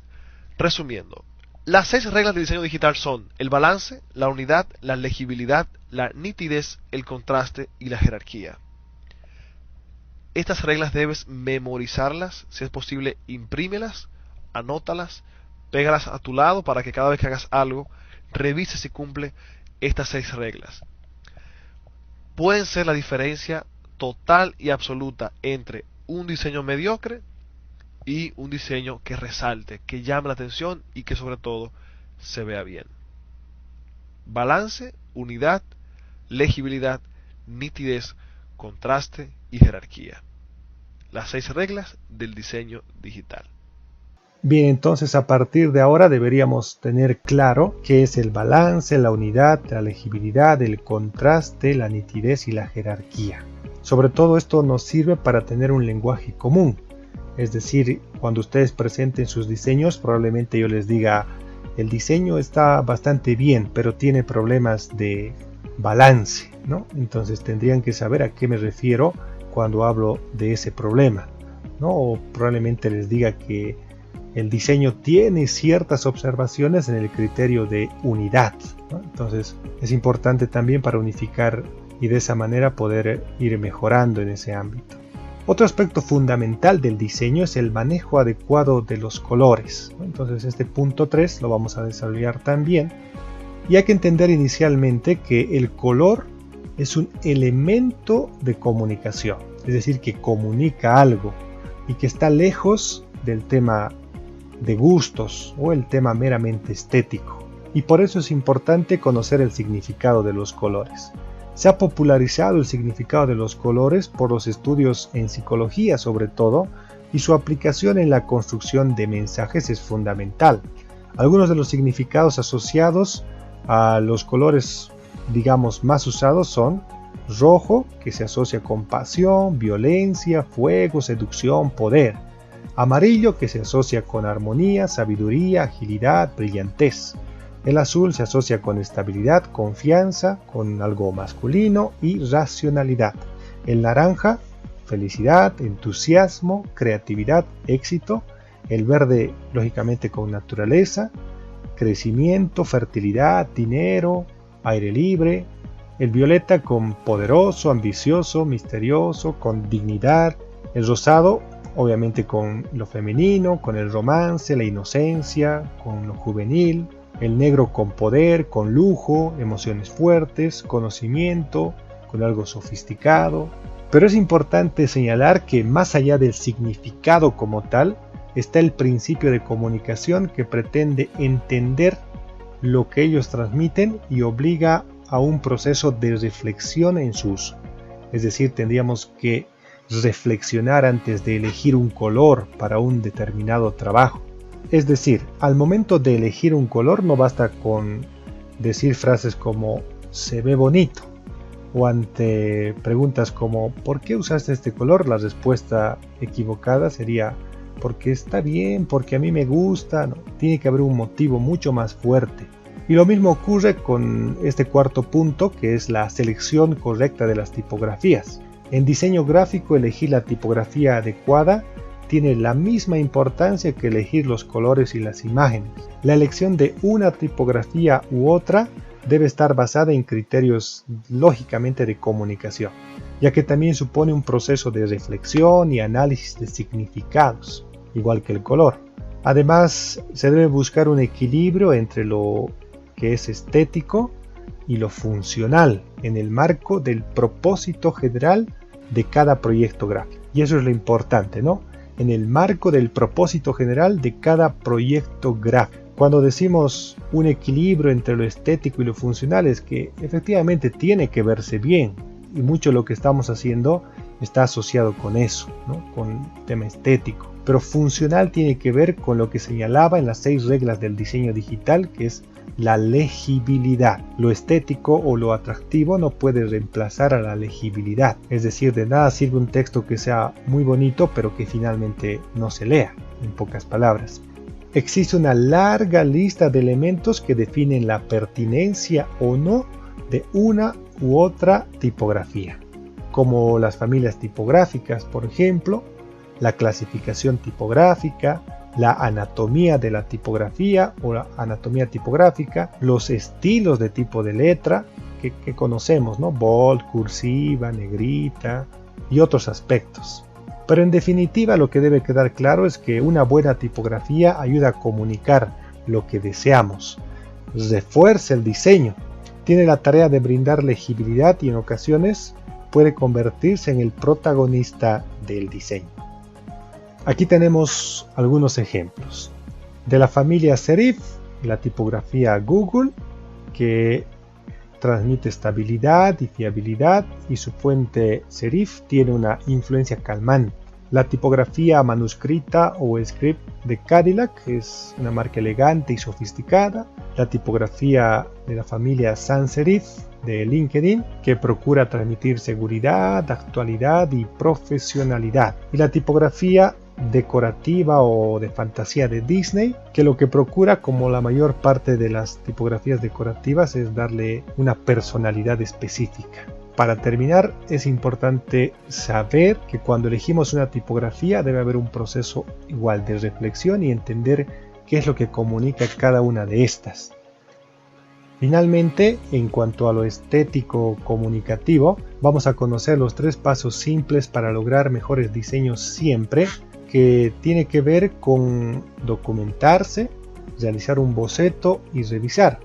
resumiendo, las 6 reglas de diseño digital son el balance, la unidad, la legibilidad, la nitidez, el contraste y la jerarquía. Estas reglas debes memorizarlas, si es posible imprímelas, anótalas, pégalas a tu lado para que cada vez que hagas algo, revises si cumple estas 6 reglas. Pueden ser la diferencia total y absoluta entre un diseño mediocre y un diseño que resalte, que llame la atención y que sobre todo se vea bien. Balance, unidad, legibilidad, nitidez, contraste y jerarquía. Las 6 reglas del diseño digital. Bien, entonces a partir de ahora deberíamos tener claro qué es el balance, la unidad, la legibilidad, el contraste, la nitidez y la jerarquía. Sobre todo esto nos sirve para tener un lenguaje común. Es decir, cuando ustedes presenten sus diseños, probablemente yo les diga, el diseño está bastante bien, pero tiene problemas de balance, ¿no? Entonces tendrían que saber a qué me refiero cuando hablo de ese problema, ¿no? O probablemente les diga que el diseño tiene ciertas observaciones en el criterio de unidad, ¿no? Entonces es importante también para unificar y de esa manera poder ir mejorando en ese ámbito. Otro aspecto fundamental del diseño es el manejo adecuado de los colores, ¿no? Entonces este punto 3 lo vamos a desarrollar también. Y hay que entender inicialmente que el color es un elemento de comunicación, es decir, que comunica algo y que está lejos del tema de gustos o el tema meramente estético. Y por eso es importante conocer el significado de los colores. Se ha popularizado el significado de los colores por los estudios en psicología sobre todo, y su aplicación en la construcción de mensajes es fundamental. Algunos de los significados asociados a los colores, digamos, más usados son rojo, que se asocia con pasión, violencia, fuego, seducción, poder. Amarillo, que se asocia con armonía, sabiduría, agilidad, brillantez. El azul se asocia con estabilidad, confianza, con algo masculino y racionalidad. El naranja felicidad, entusiasmo, creatividad, éxito. El verde, lógicamente, con naturaleza, crecimiento, fertilidad, dinero, aire libre. El violeta con poderoso, ambicioso, misterioso, con dignidad. El rosado, obviamente, con lo femenino, con el romance, la inocencia, con lo juvenil. El negro con poder, con lujo, emociones fuertes, conocimiento, con algo sofisticado. Pero es importante señalar que más allá del significado como tal, está el principio de comunicación que pretende entender lo que ellos transmiten y obliga a un proceso de reflexión en su uso. Es decir, tendríamos que reflexionar antes de elegir un color para un determinado trabajo. Es decir, al momento de elegir un color no basta con decir frases como se ve bonito, o ante preguntas como ¿por qué usaste este color? La respuesta equivocada sería porque está bien, porque a mí me gusta. No, tiene que haber un motivo mucho más fuerte. Y lo mismo ocurre con este cuarto punto, que es la selección correcta de las tipografías. En diseño gráfico, elegir la tipografía adecuada tiene la misma importancia que elegir los colores y las imágenes. La elección de una tipografía u otra debe estar basada en criterios lógicamente de comunicación, ya que también supone un proceso de reflexión y análisis de significados, igual que el color. Además, se debe buscar un equilibrio entre lo que es estético y lo funcional en el marco del propósito general de cada proyecto gráfico. Y eso es lo importante, ¿no? En el marco del propósito general de cada proyecto gráfico. Cuando decimos un equilibrio entre lo estético y lo funcional, es que efectivamente tiene que verse bien, y mucho de lo que estamos haciendo está asociado con eso, ¿no? Con el tema estético. Pero funcional tiene que ver con lo que señalaba en las 6 reglas del diseño digital, que es la legibilidad. Lo estético o lo atractivo no puede reemplazar a la legibilidad. Es decir, de nada sirve un texto que sea muy bonito, pero que finalmente no se lea, en pocas palabras. Existe una larga lista de elementos que definen la pertinencia o no de una u otra tipografía, como las familias tipográficas, por ejemplo, la clasificación tipográfica, la anatomía de la tipografía o la anatomía tipográfica, los estilos de tipo de letra que conocemos, ¿no? Bold, cursiva, negrita y otros aspectos. Pero en definitiva, lo que debe quedar claro es que una buena tipografía ayuda a comunicar lo que deseamos, refuerza el diseño, tiene la tarea de brindar legibilidad y en ocasiones puede convertirse en el protagonista del diseño. Aquí tenemos algunos ejemplos. De la familia serif, la tipografía Google, que transmite estabilidad y fiabilidad, y su fuente serif tiene una influencia calmante. La tipografía manuscrita o script de Cadillac es una marca elegante y sofisticada. La tipografía de la familia sans serif de LinkedIn, que procura transmitir seguridad, actualidad y profesionalidad. Y la tipografía decorativa o de fantasía de Disney, que lo que procura, como la mayor parte de las tipografías decorativas, es darle una personalidad específica. Para terminar, es importante saber que cuando elegimos una tipografía debe haber un proceso igual de reflexión y entender qué es lo que comunica cada una de estas. Finalmente, en cuanto a lo estético comunicativo, vamos a conocer los 3 pasos simples para lograr mejores diseños siempre, que tiene que ver con documentarse, realizar un boceto y revisar.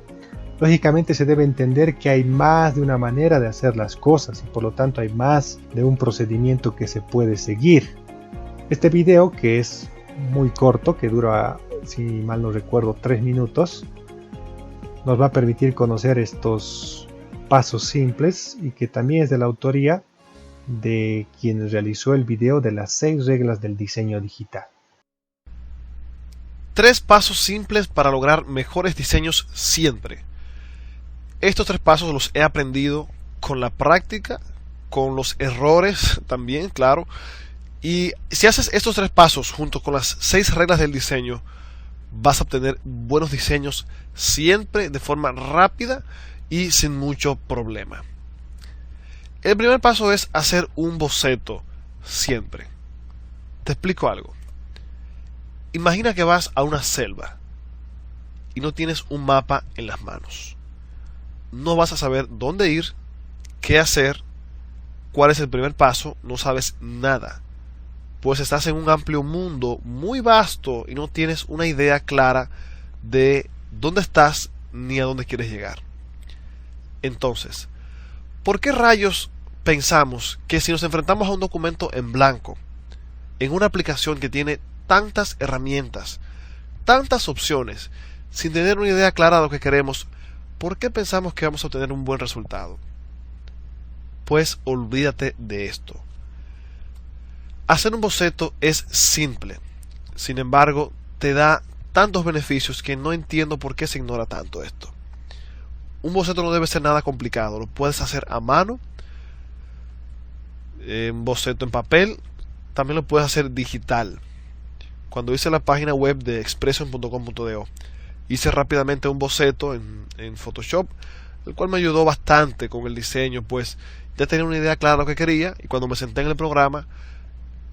Lógicamente se debe entender que hay más de una manera de hacer las cosas y por lo tanto hay más de un procedimiento que se puede seguir. Este video, que es muy corto, que dura, si mal no recuerdo, 3 minutos, nos va a permitir conocer estos pasos simples y que también es de la autoría de quien realizó el video de las 6 reglas del diseño digital. 3 pasos simples para lograr mejores diseños siempre. Estos 3 pasos los he aprendido con la práctica, con los errores también, claro. Y si haces estos 3 pasos junto con las 6 reglas del diseño, vas a obtener buenos diseños siempre de forma rápida y sin mucho problema. El primer paso es hacer un boceto siempre. Te explico algo. Imagina que vas a una selva y no tienes un mapa en las manos. No vas a saber dónde ir, qué hacer, cuál es el primer paso, no sabes nada. Pues estás en un amplio mundo muy vasto y no tienes una idea clara de dónde estás ni a dónde quieres llegar. Entonces, ¿por qué rayos pensamos que si nos enfrentamos a un documento en blanco, en una aplicación que tiene tantas herramientas, tantas opciones, sin tener una idea clara de lo que queremos, ¿por qué pensamos que vamos a obtener un buen resultado? Pues olvídate de esto. Hacer un boceto es simple, sin embargo, te da tantos beneficios que no entiendo por qué se ignora tanto esto. Un boceto no debe ser nada complicado, lo puedes hacer a mano, un boceto en papel, también lo puedes hacer digital. Cuando hice la página web de expression.com.do, hice rápidamente un boceto en Photoshop, el cual me ayudó bastante con el diseño, pues ya tenía una idea clara de lo que quería, y cuando me senté en el programa,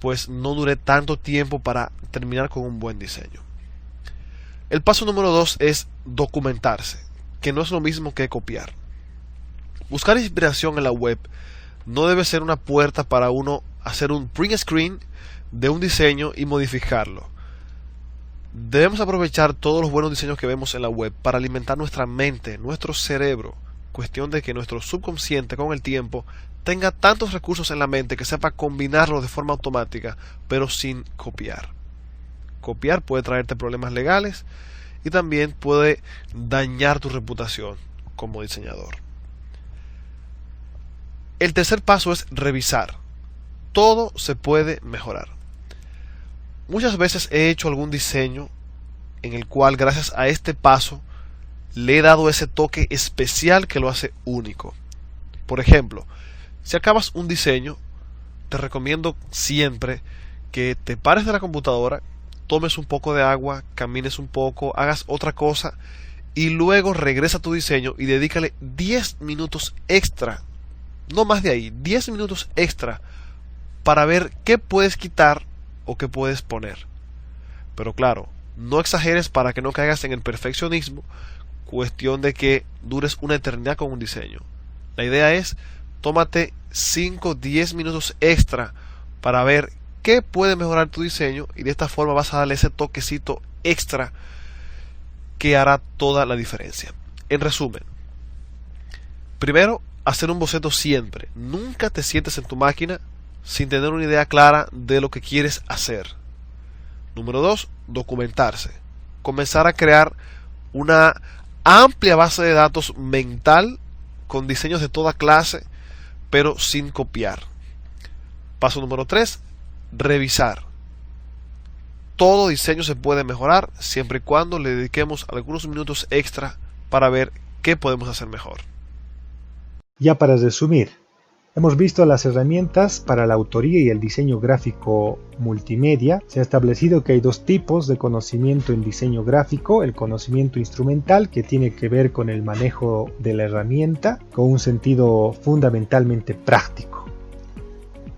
pues no duré tanto tiempo para terminar con un buen diseño. El paso número 2 es documentarse, que no es lo mismo que copiar. Buscar inspiración en la web no debe ser una puerta para uno hacer un print screen de un diseño y modificarlo. Debemos aprovechar todos los buenos diseños que vemos en la web para alimentar nuestra mente, nuestro cerebro. Cuestión de que nuestro subconsciente con el tiempo tenga tantos recursos en la mente que sepa combinarlos de forma automática, pero sin copiar. Copiar puede traerte problemas legales y también puede dañar tu reputación como diseñador. El tercer paso es revisar. Todo se puede mejorar. Muchas veces he hecho algún diseño en el cual, gracias a este paso, le he dado ese toque especial que lo hace único. Por ejemplo, si acabas un diseño, te recomiendo siempre que te pares de la computadora, tomes un poco de agua, camines un poco, hagas otra cosa y luego regresa a tu diseño y dedícale 10 minutos extra, no más de ahí, 10 minutos extra para ver qué puedes quitar o qué puedes poner. Pero claro, no exageres para que no caigas en el perfeccionismo, cuestión de que dures una eternidad con un diseño. La idea es, tómate 5-10 minutos extra para ver qué puede mejorar tu diseño y de esta forma vas a darle ese toquecito extra que hará toda la diferencia. En resumen, primero, hacer un boceto siempre. Nunca te sientes en tu máquina sin tener una idea clara de lo que quieres hacer. Número 2, documentarse. Comenzar a crear una amplia base de datos mental con diseños de toda clase, pero sin copiar. Paso número 3, revisar. Todo diseño se puede mejorar siempre y cuando le dediquemos algunos minutos extra para ver qué podemos hacer mejor. Ya para resumir, hemos visto las herramientas para la autoría y el diseño gráfico multimedia. Se ha establecido que hay dos tipos de conocimiento en diseño gráfico: el conocimiento instrumental, que tiene que ver con el manejo de la herramienta, con un sentido fundamentalmente práctico.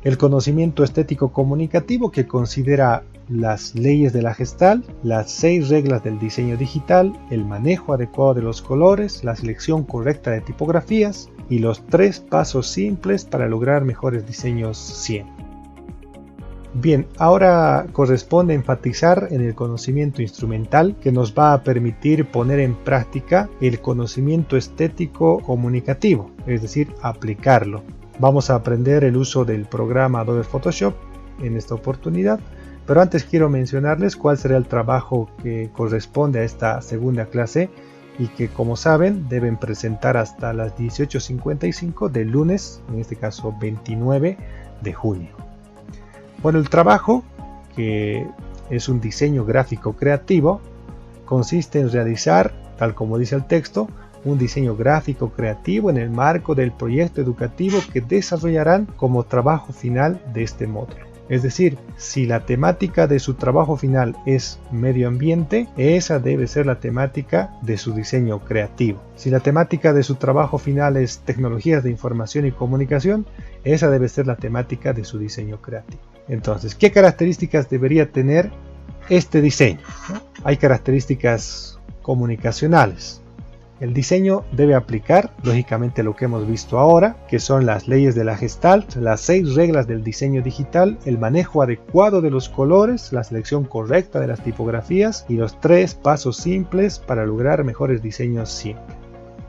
El conocimiento estético comunicativo, que considera las leyes de la Gestalt, las 6 reglas del diseño digital, el manejo adecuado de los colores, la selección correcta de tipografías y los 3 pasos simples para lograr mejores diseños siempre. Bien, ahora corresponde enfatizar en el conocimiento instrumental, que nos va a permitir poner en práctica el conocimiento estético comunicativo, es decir, aplicarlo. Vamos a aprender el uso del programa Adobe Photoshop en esta oportunidad, pero antes quiero mencionarles cuál será el trabajo que corresponde a esta segunda clase y que, como saben, deben presentar hasta las 18:55 del lunes, en este caso 29 de junio. Bueno, el trabajo, que es un diseño gráfico creativo, consiste en realizar, tal como dice el texto, un diseño gráfico creativo en el marco del proyecto educativo que desarrollarán como trabajo final de este módulo. Es decir, si la temática de su trabajo final es medio ambiente, esa debe ser la temática de su diseño creativo. Si la temática de su trabajo final es tecnologías de información y comunicación, esa debe ser la temática de su diseño creativo. Entonces, ¿qué características debería tener este diseño? Hay características comunicacionales. El diseño debe aplicar, lógicamente, lo que hemos visto ahora, que son las leyes de la Gestalt, las 6 reglas del diseño digital, el manejo adecuado de los colores, la selección correcta de las tipografías y los 3 pasos simples para lograr mejores diseños siempre.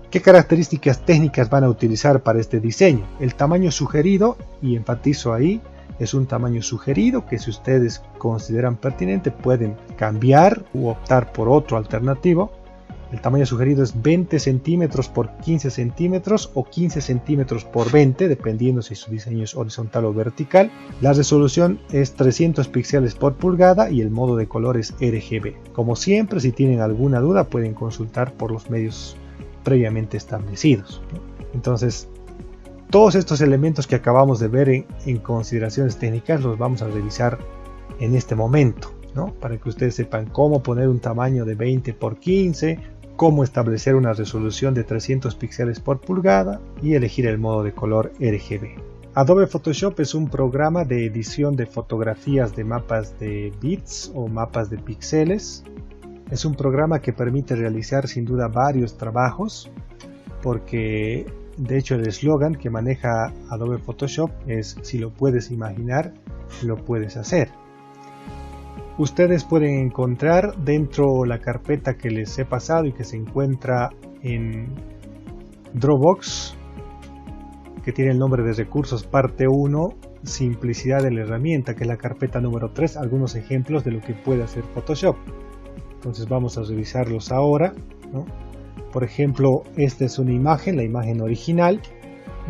¿Qué características técnicas van a utilizar para este diseño? El tamaño sugerido, y enfatizo ahí, es un tamaño sugerido que si ustedes consideran pertinente pueden cambiar u optar por otro alternativo. El tamaño sugerido es 20 centímetros por 15 centímetros o 15 centímetros por 20, dependiendo si su diseño es horizontal o vertical. La resolución es 300 píxeles por pulgada y el modo de color es RGB. Como siempre, si tienen alguna duda pueden consultar por los medios previamente establecidos. Entonces, todos estos elementos que acabamos de ver en consideraciones técnicas los vamos a revisar en este momento, ¿no? Para que ustedes sepan cómo poner un tamaño de 20 por 15, cómo establecer una resolución de 300 píxeles por pulgada y elegir el modo de color RGB. Adobe Photoshop es un programa de edición de fotografías de mapas de bits o mapas de píxeles. Es un programa que permite realizar sin duda varios trabajos, porque de hecho el eslogan que maneja Adobe Photoshop es: si lo puedes imaginar, lo puedes hacer. Ustedes pueden encontrar dentro la carpeta que les he pasado y que se encuentra en Dropbox, que tiene el nombre de recursos parte 1, simplicidad de la herramienta, que es la carpeta número 3, algunos ejemplos de lo que puede hacer Photoshop. Entonces vamos a revisarlos ahora, ¿no? Por ejemplo, esta es una imagen, la imagen original,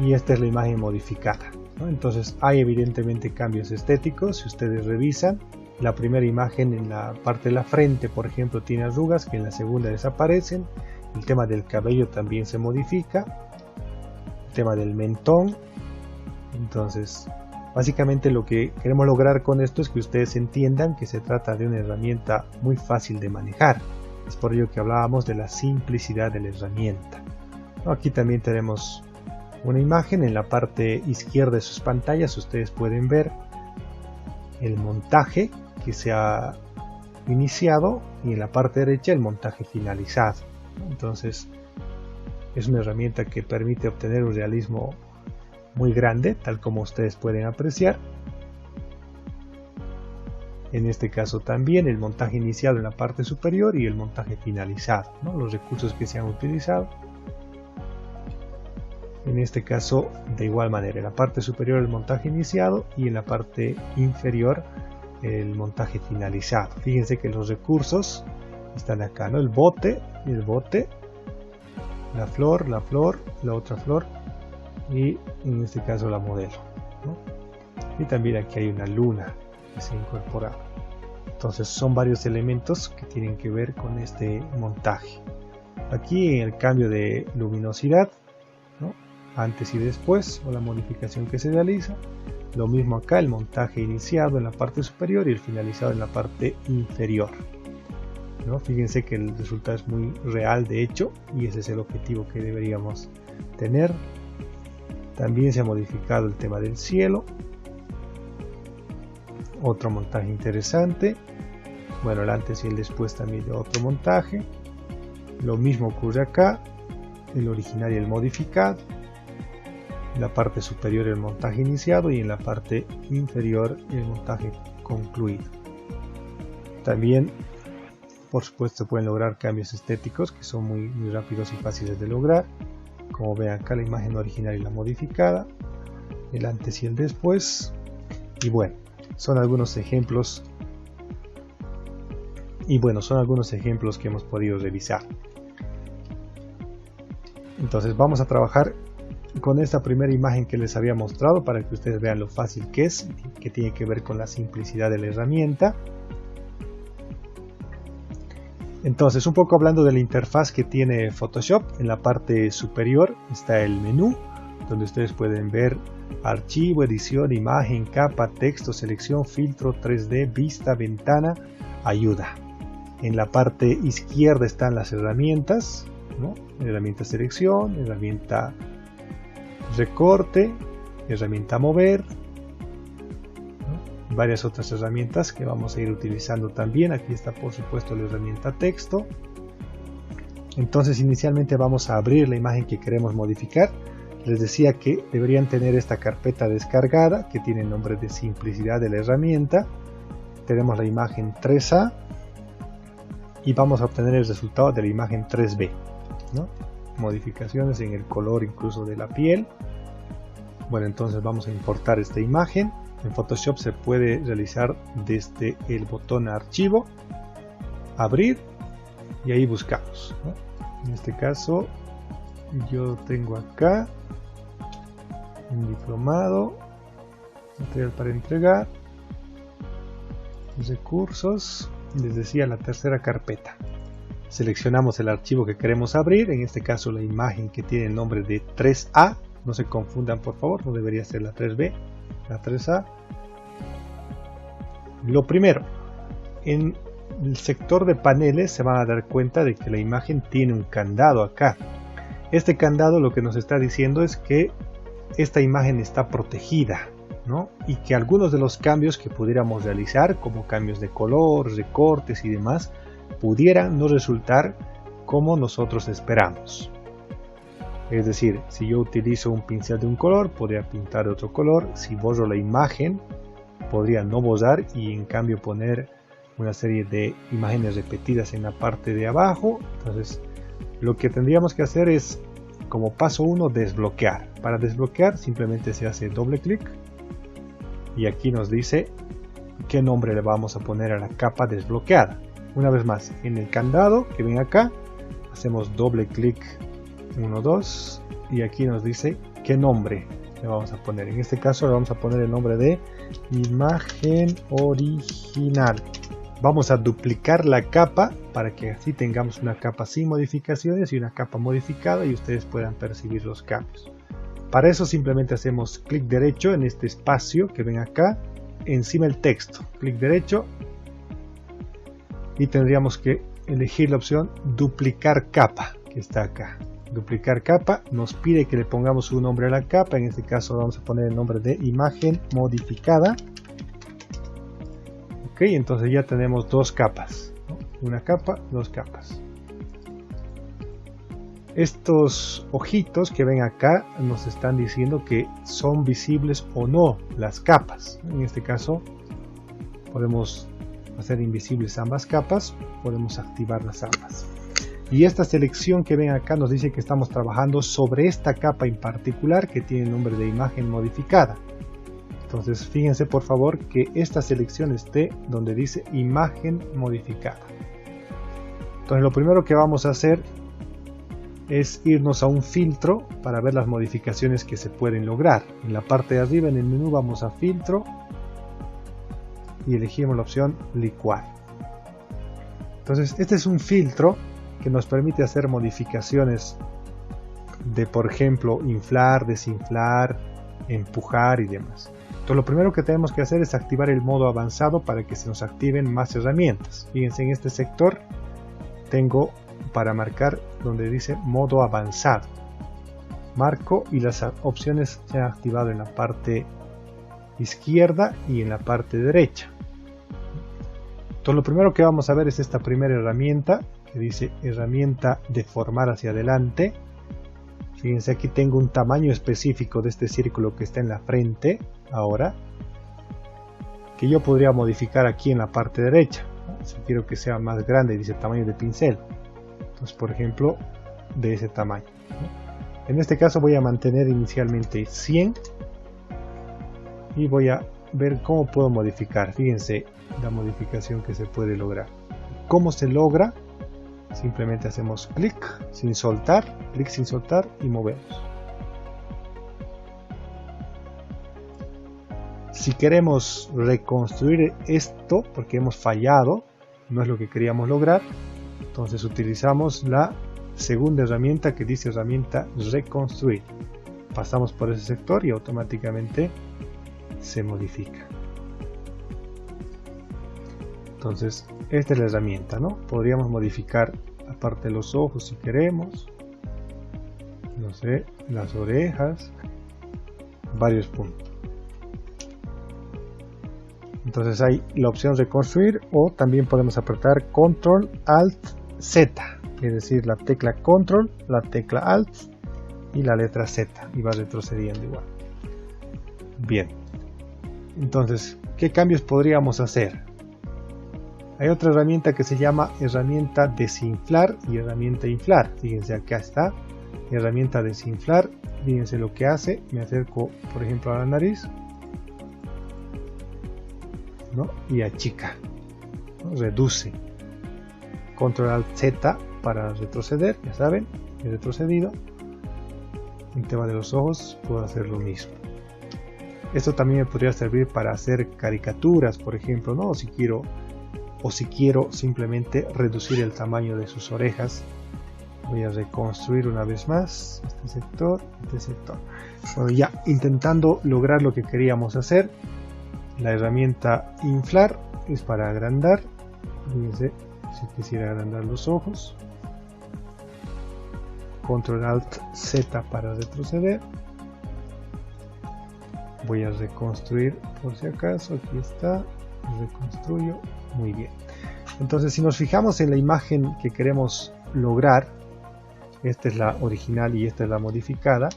y esta es la imagen modificada, ¿no? Entonces hay evidentemente cambios estéticos. Si ustedes revisan, la primera imagen en la parte de la frente, por ejemplo, tiene arrugas que en la segunda desaparecen. El tema del cabello también se modifica. El tema del mentón. Entonces, básicamente lo que queremos lograr con esto es que ustedes entiendan que se trata de una herramienta muy fácil de manejar. Es por ello que hablábamos de la simplicidad de la herramienta. Aquí también tenemos una imagen. En la parte izquierda de sus pantallas ustedes pueden ver el montaje que se ha iniciado y en la parte derecha el montaje finalizado. Entonces es una herramienta que permite obtener un realismo muy grande, tal como ustedes pueden apreciar. En este caso también el montaje iniciado en la parte superior y el montaje finalizado, ¿no? Los recursos que se han utilizado. En este caso de igual manera, en la parte superior el montaje iniciado y en la parte inferior el montaje finalizado. Fíjense que los recursos están acá, ¿no? El bote, la flor, la otra flor y en este caso la modelo, ¿no? Y también aquí hay una luna que se ha incorporado. Entonces son varios elementos que tienen que ver con este montaje. Aquí en el cambio de luminosidad, ¿no? Antes y después, o la modificación que se realiza. Lo mismo acá, el montaje iniciado en la parte superior y el finalizado en la parte inferior, ¿no? Fíjense que el resultado es muy real de hecho, y ese es el objetivo que deberíamos tener. También se ha modificado el tema del cielo. Otro montaje interesante. Bueno, el antes y el después también de otro montaje. Lo mismo ocurre acá, el original y el modificado. En la parte superior el montaje iniciado y en la parte inferior el montaje concluido. También, por supuesto, pueden lograr cambios estéticos que son muy rápidos y fáciles de lograr. Como ven acá, la imagen original y la modificada, el antes y el después. Y bueno, son algunos ejemplos. Que hemos podido revisar. Entonces vamos a trabajar con esta primera imagen que les había mostrado para que ustedes vean lo fácil que es, que tiene que ver con la simplicidad de la herramienta. Entonces, un poco hablando de la interfaz que tiene Photoshop, en la parte superior está el menú, donde ustedes pueden ver archivo, edición, imagen, capa, texto, selección, filtro, 3D, vista, ventana, ayuda. En la parte izquierda están las herramientas, ¿no? Herramienta selección, herramienta recorte, herramienta mover, ¿no? Varias otras herramientas que vamos a ir utilizando también. Aquí está por supuesto la herramienta texto. Entonces inicialmente vamos a abrir la imagen que queremos modificar. Les decía que deberían tener esta carpeta descargada que tiene el nombre de simplicidad de la herramienta. Tenemos la imagen 3A y vamos a obtener el resultado de la imagen 3B, ¿no? Modificaciones en el color incluso de la piel. Bueno, entonces vamos a importar esta imagen. En Photoshop se puede realizar desde el botón archivo, abrir, y ahí buscamos, ¿no? En este caso yo tengo acá un diplomado, material para entregar, recursos, les decía la tercera carpeta. Seleccionamos el archivo que queremos abrir, en este caso la imagen que tiene el nombre de 3A, no se confundan por favor, no debería ser la 3B, la 3A. Lo primero, en el sector de paneles se van a dar cuenta de que la imagen tiene un candado acá. Este candado lo que nos está diciendo es que esta imagen está protegida, ¿no? Y que algunos de los cambios que pudiéramos realizar, como cambios de color, recortes y demás, pudieran no resultar como nosotros esperamos. Es decir, si yo utilizo un pincel de un color, podría pintar de otro color. Si borro la imagen, podría no borrar y en cambio poner una serie de imágenes repetidas en la parte de abajo. Entonces lo que tendríamos que hacer es, como paso 1, desbloquear. Para desbloquear simplemente se hace doble clic y aquí nos dice qué nombre le vamos a poner a la capa desbloqueada. Una vez más, en el candado que ven acá, hacemos doble clic 1, 2 y aquí nos dice qué nombre le vamos a poner. En este caso le vamos a poner el nombre de imagen original. Vamos a duplicar la capa para que así tengamos una capa sin modificaciones y una capa modificada y ustedes puedan percibir los cambios. Para eso simplemente hacemos clic derecho en este espacio que ven acá, encima del texto, clic derecho y tendríamos que elegir la opción duplicar capa que está acá. Duplicar capa nos pide que le pongamos un nombre a la capa, en este caso vamos a poner el nombre de imagen modificada. Ok, entonces ya tenemos dos capas, ¿no? Una capa, dos capas. Estos ojitos que ven acá nos están diciendo que son visibles o no las capas. En este caso podemos hacer invisibles ambas capas, podemos activarlas ambas. Y esta selección que ven acá nos dice que estamos trabajando sobre esta capa en particular que tiene el nombre de imagen modificada. Entonces fíjense por favor que esta selección esté donde dice imagen modificada. Entonces lo primero que vamos a hacer es irnos a un filtro para ver las modificaciones que se pueden lograr. En la parte de arriba en el menú vamos a filtro y elegimos la opción licuar. Entonces este es un filtro que nos permite hacer modificaciones de, por ejemplo, inflar, desinflar, empujar y demás. Entonces lo primero que tenemos que hacer es activar el modo avanzado para que se nos activen más herramientas. Fíjense, en este sector tengo para marcar donde dice modo avanzado. Marco y las opciones se han activado en la parte izquierda y en la parte derecha. Entonces lo primero que vamos a ver es esta primera herramienta que dice herramienta deformar hacia adelante. Fíjense, aquí tengo un tamaño específico de este círculo que está en la frente ahora, que yo podría modificar aquí en la parte derecha, ¿no? Si quiero que sea más grande, dice tamaño de pincel, entonces por ejemplo de ese tamaño, ¿no? En este caso voy a mantener inicialmente 100 y voy a ver cómo puedo modificar. Fíjense la modificación que se puede lograr. ¿Cómo se logra? Simplemente hacemos clic sin soltar y movemos. Si queremos reconstruir esto porque hemos fallado, no es lo que queríamos lograr, entonces utilizamos la segunda herramienta que dice herramienta reconstruir. pasamos por ese sector y automáticamente se modifica. Entonces esta es la herramienta, ¿no? Podríamos modificar la parte de los ojos si queremos, no sé, las orejas, varios puntos. Entonces hay la opción reconstruir, o también podemos apretar Control Alt Z, es decir, la tecla Control, la tecla Alt y la letra Z, y va retrocediendo igual. Bien, entonces, ¿qué cambios podríamos hacer? Hay otra herramienta que se llama herramienta desinflar y herramienta inflar. Fíjense, acá está, herramienta desinflar. Fíjense lo que hace. Me acerco, por ejemplo, a la nariz, ¿no? Y achica, ¿no? Reduce. Control Alt Z para retroceder, ya saben, he retrocedido. En tema de los ojos puedo hacer lo mismo. Esto también me podría servir para hacer caricaturas, por ejemplo, ¿no? O si quiero simplemente reducir el tamaño de sus orejas. Voy a reconstruir una vez más este sector, este sector. Bueno, ya intentando lograr lo que queríamos hacer. La herramienta inflar es para agrandar. Fíjense, si quisiera agrandar los ojos. Control Alt Z para retroceder. Voy a reconstruir por si acaso. Aquí está. Reconstruyo. Muy bien. Entonces, si nos fijamos en la imagen que queremos lograr, esta es la original y esta es la modificada,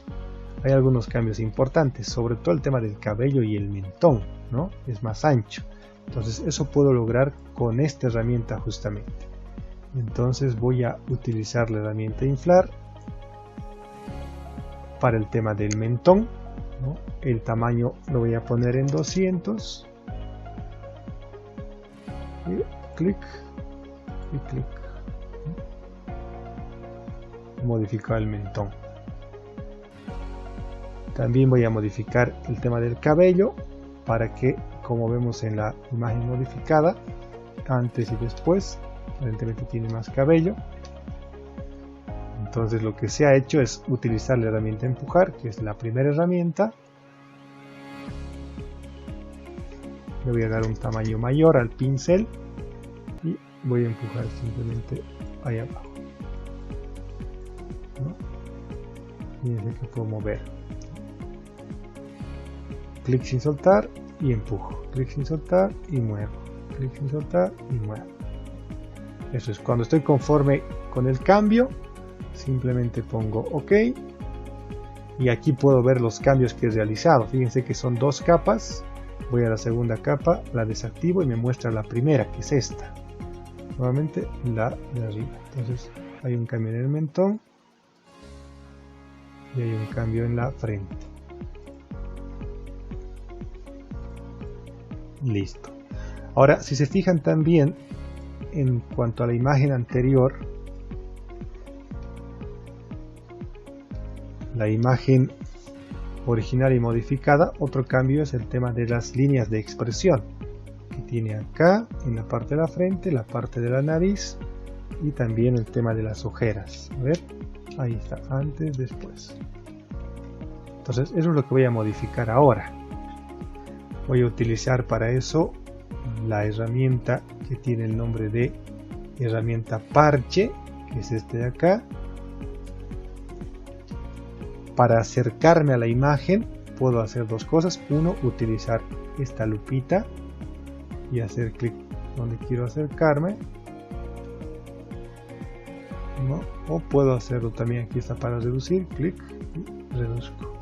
hay algunos cambios importantes, sobre todo el tema del cabello y el mentón, ¿no? Es más ancho. Entonces, eso puedo lograr con esta herramienta justamente. Entonces, voy a utilizar la herramienta inflar para el tema del mentón, ¿no? El tamaño lo voy a poner en 200. Y clic y clic. Modificar el mentón. También voy a modificar el tema del cabello para que, como vemos en la imagen modificada, antes y después, aparentemente tiene más cabello. Entonces lo que se ha hecho es utilizar la herramienta empujar, que es la primera herramienta. Le voy a dar un tamaño mayor al pincel y voy a empujar simplemente ahí abajo, ¿no? Fíjense que puedo mover. Clic sin soltar y empujo. Clic sin soltar y muevo. Clic sin soltar y muevo. Eso es. Cuando estoy conforme con el cambio, simplemente pongo OK. Y aquí puedo ver los cambios que he realizado. Fíjense que son dos capas. Voy a la segunda capa, la desactivo y me muestra la primera, que es esta. Nuevamente la de arriba. Entonces hay un cambio en el mentón y hay un cambio en la frente. Listo. Ahora, si se fijan también en cuanto a la imagen anterior, la imagen original y modificada, otro cambio es el tema de las líneas de expresión que tiene acá en la parte de la frente, la parte de la nariz y también el tema de las ojeras. A ver, ahí está, antes, después. Entonces eso es lo que voy a modificar ahora. Voy a utilizar para eso la herramienta que tiene el nombre de herramienta parche, que es este de acá. Para acercarme a la imagen puedo hacer dos cosas. Uno, utilizar esta lupita y hacer clic donde quiero acercarme, ¿no? O puedo hacerlo también, aquí está para reducir, clic y reduzco.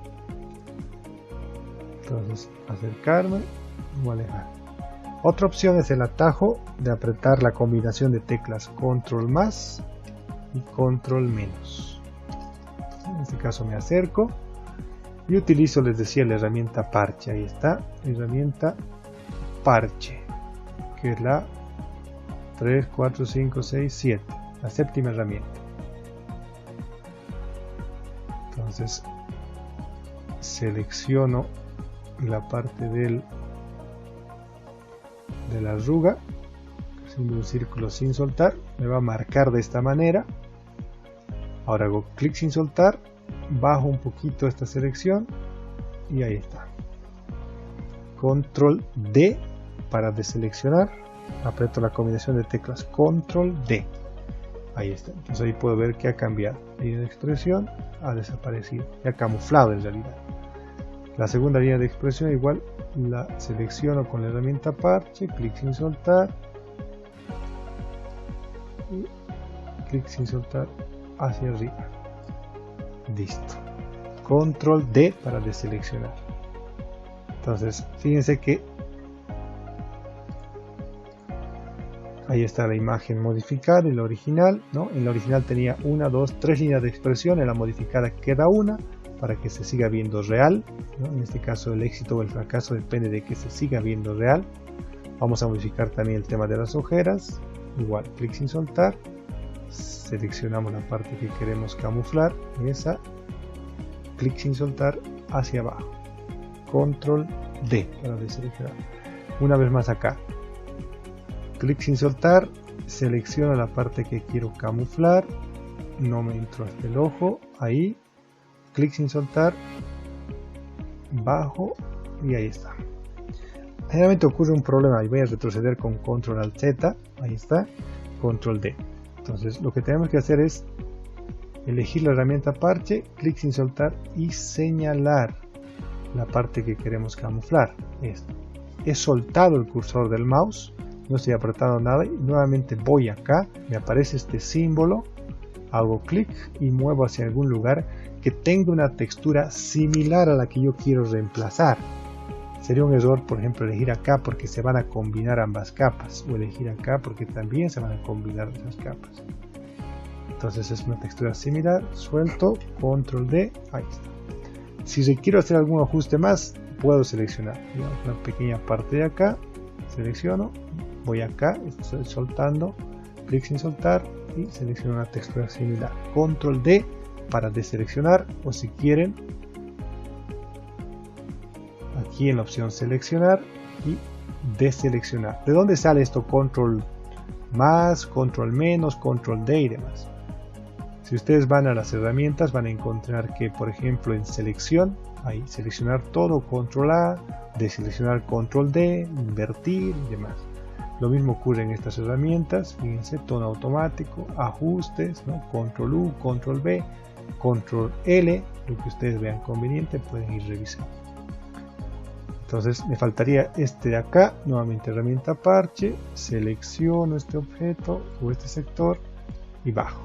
Entonces acercarme o alejar. Otra opción es el atajo de apretar la combinación de teclas control más y control menos. En este caso me acerco y utilizo, les decía, la herramienta parche. Ahí está, herramienta parche, que es la 3, 4, 5, 6, 7, la séptima herramienta. Entonces selecciono la parte de la arruga, haciendo un círculo sin soltar, me va a marcar de esta manera. Ahora hago clic sin soltar bajo un poquito esta selección y ahí está. Control D para deseleccionar, aprieto la combinación de teclas Control D, ahí está. Entonces ahí puedo ver que ha cambiado, línea de expresión ha desaparecido, ya ha camuflado en realidad. La segunda línea de expresión igual la selecciono con la herramienta parche, clic sin soltar y clic sin soltar hacia arriba. Listo. Control D para deseleccionar. Entonces fíjense que ahí está la imagen modificada y la original, ¿no? En la original tenía 1, 2, 3 líneas de expresión, en la modificada queda una para que se siga viendo real, ¿no? En este caso el éxito o el fracaso depende de que se siga viendo real. Vamos a modificar también el tema de las ojeras, igual clic sin soltar, seleccionamos la parte que queremos camuflar, esa, clic sin soltar hacia abajo, Control D para deseleccionar. Una vez más acá, clic sin soltar, selecciono la parte que quiero camuflar, no me entro hasta el ojo, ahí, clic sin soltar, bajo y ahí está. Generalmente ocurre un problema y voy a retroceder con Control Alt Z, ahí está, Control D. Entonces lo que tenemos que hacer es elegir la herramienta parche, clic sin soltar y señalar la parte que queremos camuflar. Esto. He soltado el cursor del mouse, no estoy apretando nada y nuevamente voy acá, me aparece este símbolo, hago clic y muevo hacia algún lugar que tenga una textura similar a la que yo quiero reemplazar. Sería un error, por ejemplo, elegir acá porque se van a combinar ambas capas, o elegir acá porque también se van a combinar esas capas. Entonces es una textura similar, suelto, Control D, ahí está. Si requiero hacer algún ajuste más, puedo seleccionar una pequeña parte de acá, selecciono, voy acá, estoy soltando, clic sin soltar y selecciono una textura similar. Control D para deseleccionar, o si quieren, aquí en la opción seleccionar y deseleccionar. ¿De dónde sale esto? Control más, control menos, control D y demás. Si ustedes van a las herramientas van a encontrar que, por ejemplo, en selección, ahí seleccionar todo, control A, deseleccionar control D, invertir y demás. Lo mismo ocurre en estas herramientas, fíjense, tono automático, ajustes, ¿no? Control U, control B, control L, lo que ustedes vean conveniente pueden ir revisando. Entonces me faltaría este de acá, nuevamente herramienta parche, selecciono este objeto o este sector y bajo.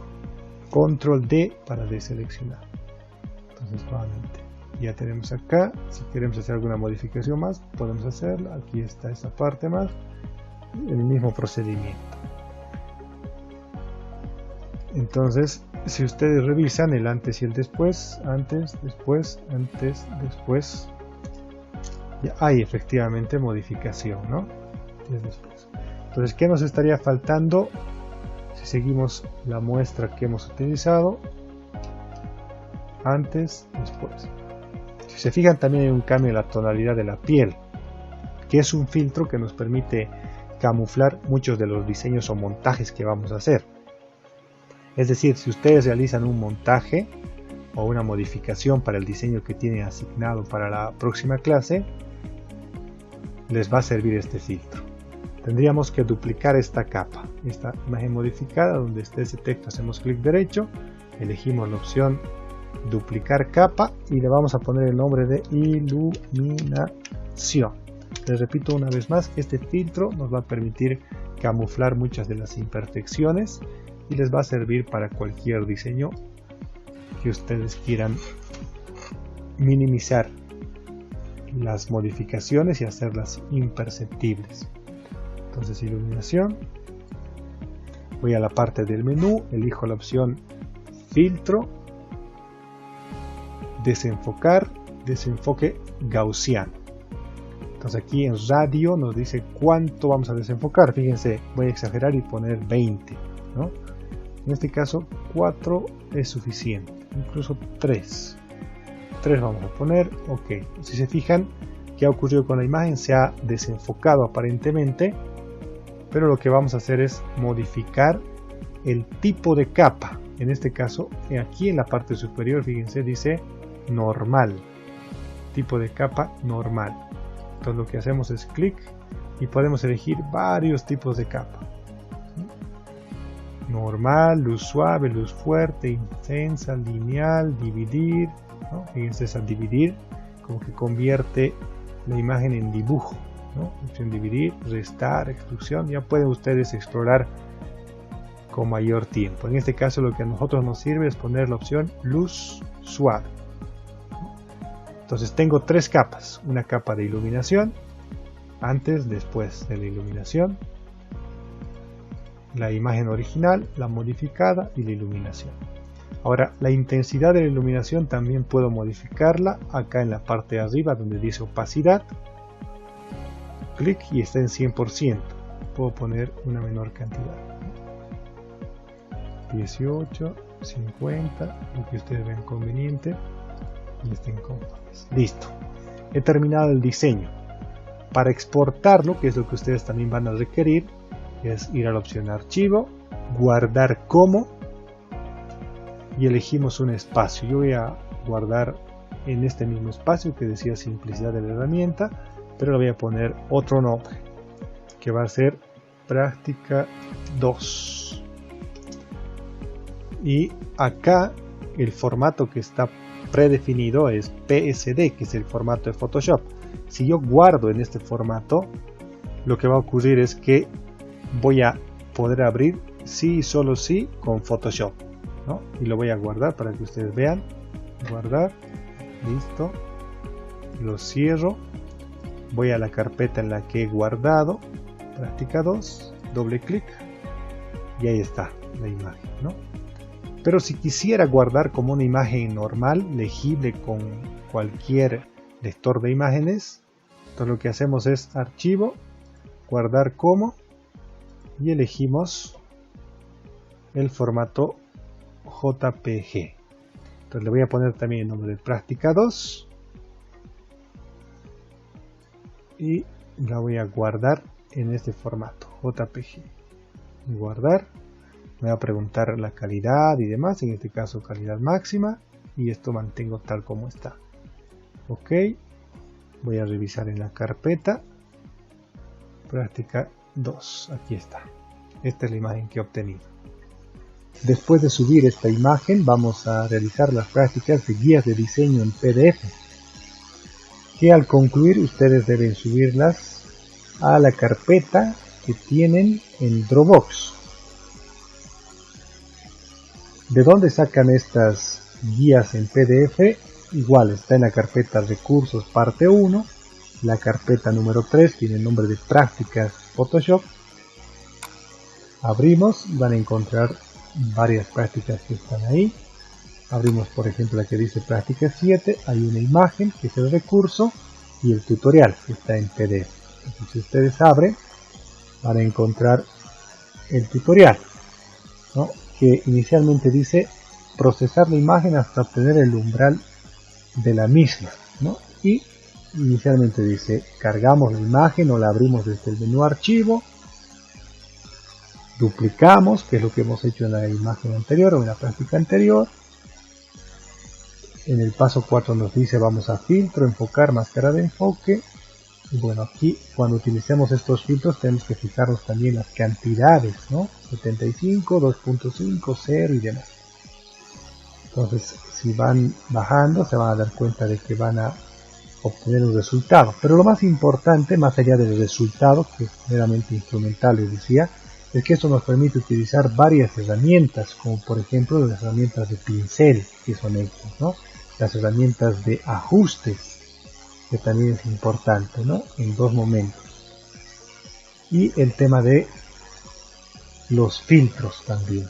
Control D para deseleccionar. Entonces nuevamente ya tenemos acá, si queremos hacer alguna modificación más podemos hacerla, aquí está esta parte más, el mismo procedimiento. Entonces si ustedes revisan el antes y el después, antes, después, antes, después, ya hay efectivamente modificación, ¿no? Entonces, ¿qué nos estaría faltando? Si seguimos la muestra que hemos utilizado, antes, después. Si se fijan, también hay un cambio en la tonalidad de la piel, que es un filtro que nos permite camuflar muchos de los diseños o montajes que vamos a hacer. Es decir, si ustedes realizan un montaje o una modificación para el diseño que tienen asignado para la próxima clase, les va a servir este filtro. Tendríamos que duplicar esta capa, esta imagen modificada, donde esté ese texto hacemos clic derecho, elegimos la opción duplicar capa y le vamos a poner el nombre de iluminación. Les repito una vez más, este filtro nos va a permitir camuflar muchas de las imperfecciones y les va a servir para cualquier diseño que ustedes quieran minimizar las modificaciones y hacerlas imperceptibles. Entonces iluminación, voy a la parte del menú, elijo la opción filtro, desenfocar, desenfoque gaussiano. Entonces aquí en radio nos dice cuánto vamos a desenfocar. Fíjense, voy a exagerar y poner 20, ¿no? En este caso 4 es suficiente, incluso 3 vamos a poner, ok. Si se fijan, ¿qué ha ocurrido con la imagen? Se ha desenfocado aparentemente, pero lo que vamos a hacer es modificar el tipo de capa. En este caso, aquí en la parte superior, fíjense, dice normal, tipo de capa normal. Entonces lo que hacemos es clic y podemos elegir varios tipos de capa. Normal, luz suave, luz fuerte, intensa, lineal, dividir, ¿no? Fíjense, esa dividir como que convierte la imagen en dibujo, ¿no? Opción dividir, restar, exclusión, ya pueden ustedes explorar con mayor tiempo. En este caso lo que a nosotros nos sirve es poner la opción luz suave. Entonces tengo tres capas, una capa de iluminación, antes, después de la iluminación, la imagen original, la modificada y la iluminación. Ahora, la intensidad de la iluminación también puedo modificarla acá en la parte de arriba donde dice opacidad. Clic y está en 100%. Puedo poner una menor cantidad. 18, 50, lo que ustedes vean conveniente y estén conformes. Listo. He terminado el diseño. Para exportarlo, que es lo que ustedes también van a requerir, es ir a la opción archivo, guardar como y elegimos un espacio. Yo voy a guardar en este mismo espacio que decía simplicidad de la herramienta, pero le voy a poner otro nombre que va a ser práctica 2. Y acá el formato que está predefinido es PSD, que es el formato de Photoshop. Si yo guardo en este formato, lo que va a ocurrir es que voy a poder abrir sí y solo sí con Photoshop, ¿no? Y lo voy a guardar para que ustedes vean. Guardar, listo, lo cierro, voy a la carpeta en la que he guardado práctica 2, doble clic y ahí está la imagen, ¿no? Pero si quisiera guardar como una imagen normal, legible con cualquier lector de imágenes, entonces lo que hacemos es archivo, guardar como y elegimos el formato JPG. Entonces le voy a poner también el nombre de práctica 2 y la voy a guardar en este formato JPG. Guardar, me va a preguntar la calidad y demás, en este caso calidad máxima, y esto mantengo tal como está. Ok, voy a revisar en la carpeta práctica 2, aquí está. Esta es la imagen que he obtenido. Después de subir esta imagen vamos a realizar las prácticas de guías de diseño en PDF, que al concluir ustedes deben subirlas a la carpeta que tienen en Dropbox. ¿De dónde sacan estas guías en PDF? Igual está en la carpeta recursos parte 1, la carpeta número 3 tiene el nombre de prácticas Photoshop. Abrimos y van a encontrar varias prácticas que están ahí. Abrimos por ejemplo la que dice práctica 7, hay una imagen que es el recurso y el tutorial que está en PDF. Entonces, si ustedes abren van a encontrar el tutorial, ¿no? Que inicialmente dice procesar la imagen hasta obtener el umbral de la misma, ¿no? Y inicialmente dice cargamos la imagen o la abrimos desde el menú archivo, duplicamos, que es lo que hemos hecho en la imagen anterior o en la práctica anterior. En el paso 4 nos dice vamos a filtro, enfocar, máscara de enfoque. Y bueno, aquí cuando utilicemos estos filtros tenemos que fijarnos también las cantidades, ¿no? 75, 2.5, 0 y demás. Entonces si van bajando se van a dar cuenta de que van a obtener un resultado. Pero lo más importante, más allá del resultado, que es meramente instrumental, les decía, es que esto nos permite utilizar varias herramientas, como por ejemplo las herramientas de pincel, que son estas, ¿no? Las herramientas de ajustes, que también es importante, ¿no? En dos momentos. Y el tema de los filtros también.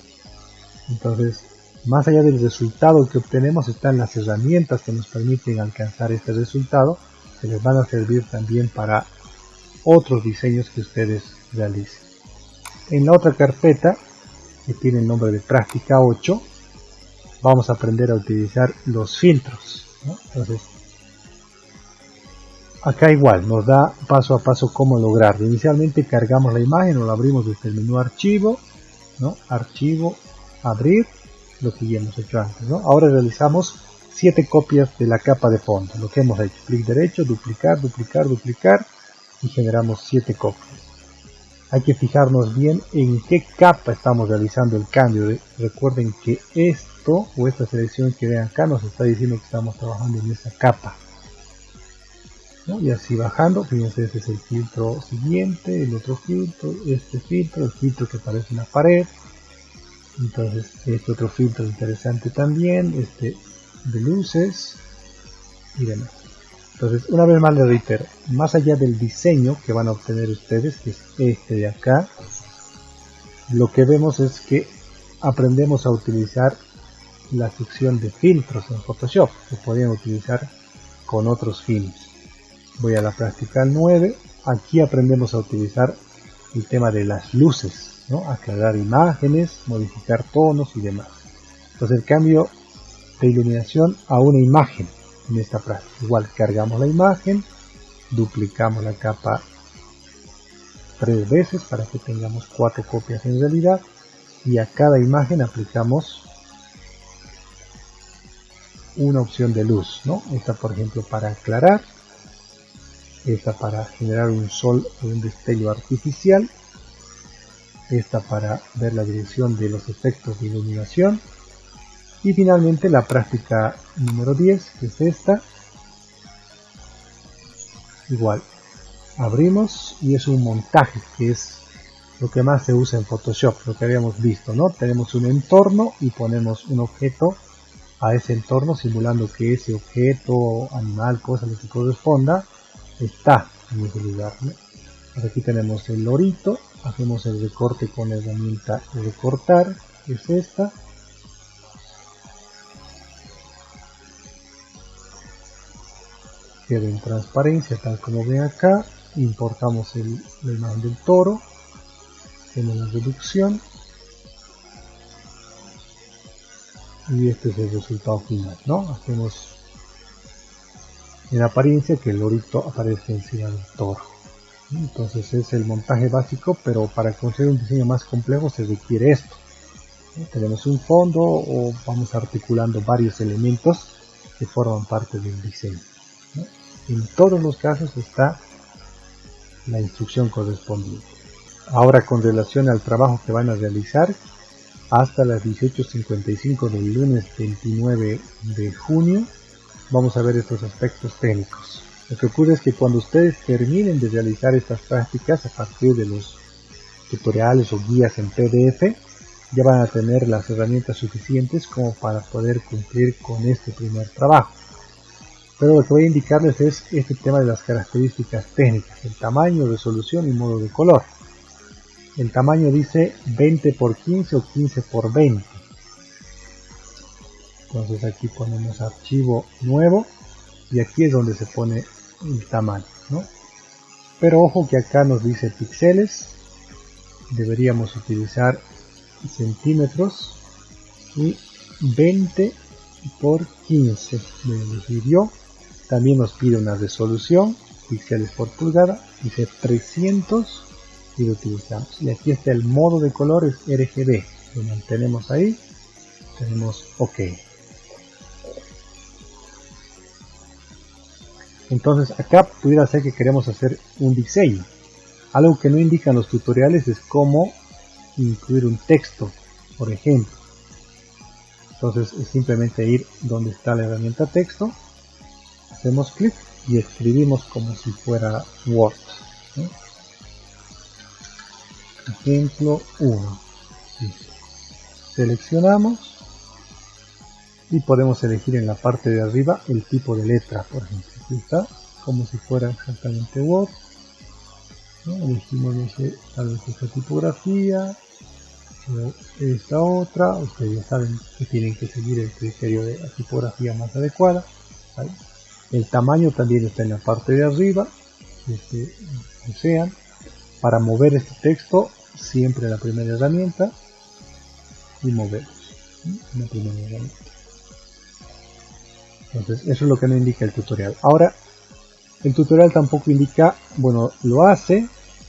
Entonces, más allá del resultado que obtenemos, están las herramientas que nos permiten alcanzar este resultado, que les van a servir también para otros diseños que ustedes realicen. En la otra carpeta, que tiene el nombre de práctica 8, vamos a aprender a utilizar los filtros, ¿no? Entonces, acá igual nos da paso a paso cómo lograrlo. Inicialmente cargamos la imagen o la abrimos desde el menú archivo, ¿no? Archivo, abrir, lo que ya hemos hecho antes, ¿no? Ahora realizamos 7 copias de la capa de fondo, lo que hemos hecho, clic derecho, duplicar, duplicar, duplicar, y generamos 7 copias. Hay que fijarnos bien en qué capa estamos realizando el cambio. Recuerden que esto o esta selección que ven acá nos está diciendo que estamos trabajando en esa capa, ¿no? Y así bajando, fíjense, este es el filtro siguiente, el otro filtro, este filtro, el filtro que aparece en la pared. Entonces este otro filtro interesante también, este de luces y demás. Entonces, una vez más les reitero, más allá del diseño que van a obtener ustedes, que es este de acá, lo que vemos es que aprendemos a utilizar la sección de filtros en Photoshop, que podrían utilizar con otros films. Voy a la práctica 9, aquí aprendemos a utilizar el tema de las luces, ¿no? Aclarar imágenes, modificar tonos y demás. Entonces el cambio de iluminación a una imagen. En esta práctica igual cargamos la imagen, duplicamos la capa 3 veces para que tengamos 4 copias en realidad, y a cada imagen aplicamos una opción de luz, ¿no? Esta por ejemplo para aclarar, esta para generar un sol o un destello artificial, esta para ver la dirección de los efectos de iluminación. Y finalmente la práctica número 10, que es esta. Igual, abrimos y es un montaje, que es lo que más se usa en Photoshop, lo que habíamos visto, ¿no? Tenemos un entorno y ponemos un objeto a ese entorno, simulando que ese objeto, animal, cosa, lo que corresponda, está en ese lugar, ¿no? Aquí tenemos el lorito, hacemos el recorte con la herramienta de recortar, que es esta. Queda en transparencia tal como ven acá, importamos la imagen del toro, hacemos la reducción y este es el resultado final, ¿no? Hacemos en apariencia que el lorito aparece encima del toro. Entonces es el montaje básico, pero para conseguir un diseño más complejo se requiere esto. Tenemos un fondo o vamos articulando varios elementos que forman parte del diseño, ¿no? En todos los casos está la instrucción correspondiente. Ahora, con relación al trabajo que van a realizar, hasta las 18:55 del lunes 29 de junio, vamos a ver estos aspectos técnicos. Lo que ocurre es que cuando ustedes terminen de realizar estas prácticas a partir de los tutoriales o guías en PDF, ya van a tener las herramientas suficientes como para poder cumplir con este primer trabajo. Pero lo que voy a indicarles es este tema de las características técnicas, el tamaño, resolución y modo de color. El tamaño dice 20 por 15 o 15 por 20. Entonces aquí ponemos archivo nuevo y aquí es donde se pone el tamaño, ¿no? Pero ojo que acá nos dice píxeles, deberíamos utilizar centímetros y 20 por 15 me elegir yo. También nos pide una resolución, píxeles por pulgada, dice 300 y lo utilizamos. Y aquí está el modo de color, es RGB, lo mantenemos ahí, tenemos OK. Entonces acá pudiera ser que queremos hacer un diseño. Algo que no indican los tutoriales es cómo incluir un texto, por ejemplo. Entonces es simplemente ir donde está la herramienta texto, hacemos clic y escribimos como si fuera Word, ¿sí? Ejemplo 1. ¿Sí? Seleccionamos y podemos elegir en la parte de arriba el tipo de letra, por ejemplo. Aquí está, como si fuera exactamente Word, ¿no? Elegimos tal vez esta tipografía, esta otra. Ustedes ya saben que tienen que seguir el criterio de la tipografía más adecuada, ¿vale? El tamaño también está en la parte de arriba, que sean. Para mover este texto, siempre la primera herramienta y movemos, ¿sí? La primera herramienta. Entonces eso es lo que no indica el tutorial. Ahora, el tutorial tampoco indica, bueno, lo hace,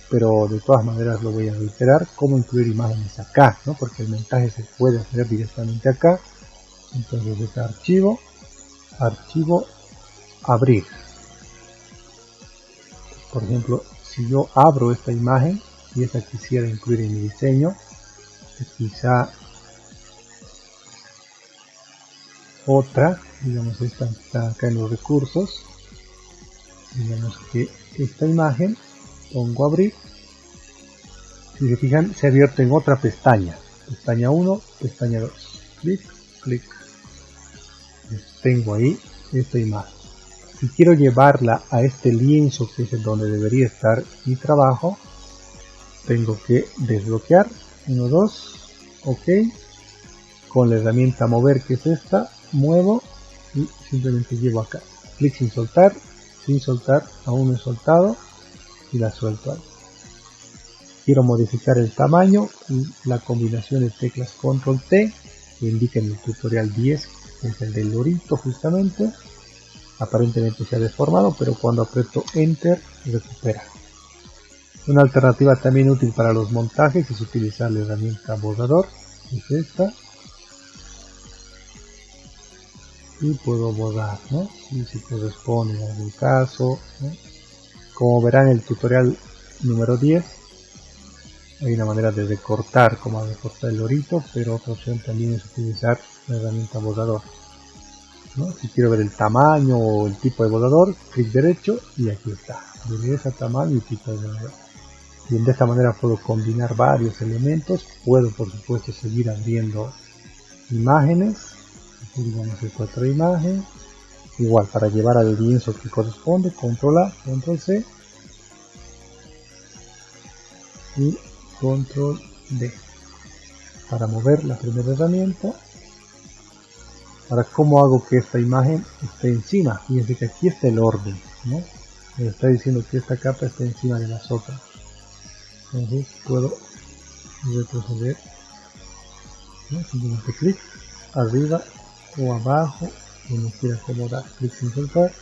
pero de todas maneras lo voy a reiterar, cómo incluir imágenes acá, ¿no? Porque el montaje se puede hacer directamente acá. Entonces es archivo, archivo, abrir. Por ejemplo, si yo abro esta imagen y esta quisiera incluir en mi diseño, quizá otra, digamos esta está acá en los recursos, digamos que esta imagen, pongo abrir, si se fijan se ha abierto en otra pestaña, pestaña 1, pestaña 2, clic, clic, tengo ahí esta imagen. Si quiero llevarla a este lienzo que es en donde debería estar mi trabajo, tengo que desbloquear, 1, 2, ok, con la herramienta mover que es esta, muevo y simplemente llevo acá, clic sin soltar, aún no he soltado y la suelto ahí. Quiero modificar el tamaño y la combinación de teclas control T que indica en el tutorial 10, que es el del lorito justamente. Aparentemente se ha deformado, pero cuando aprieto enter recupera. Una alternativa también útil para los montajes es utilizar la herramienta borrador, es esta, y puedo borrar, ¿no? Y si corresponde en algún caso, ¿no? Como verán en el tutorial número 10 hay una manera de recortar, como recortar el lorito, pero otra opción también es utilizar la herramienta borrador, ¿no? Si quiero ver el tamaño o el tipo de borrador, clic derecho y aquí está, regresa tamaño y tipo de borrador. Y de esta manera puedo combinar varios elementos, puedo por supuesto seguir abriendo imágenes, digamos esta otra imagen, igual para llevar al lienzo que corresponde, control A, control C y control D para mover la primera herramienta. Ahora, ¿cómo hago que esta imagen esté encima? Fíjense que aquí está el orden, ¿no? Me está diciendo que esta capa está encima de las otras. Entonces puedo retroceder, ¿no? Simplemente clic arriba o abajo, donde quiera acomodar, clic sin soltar.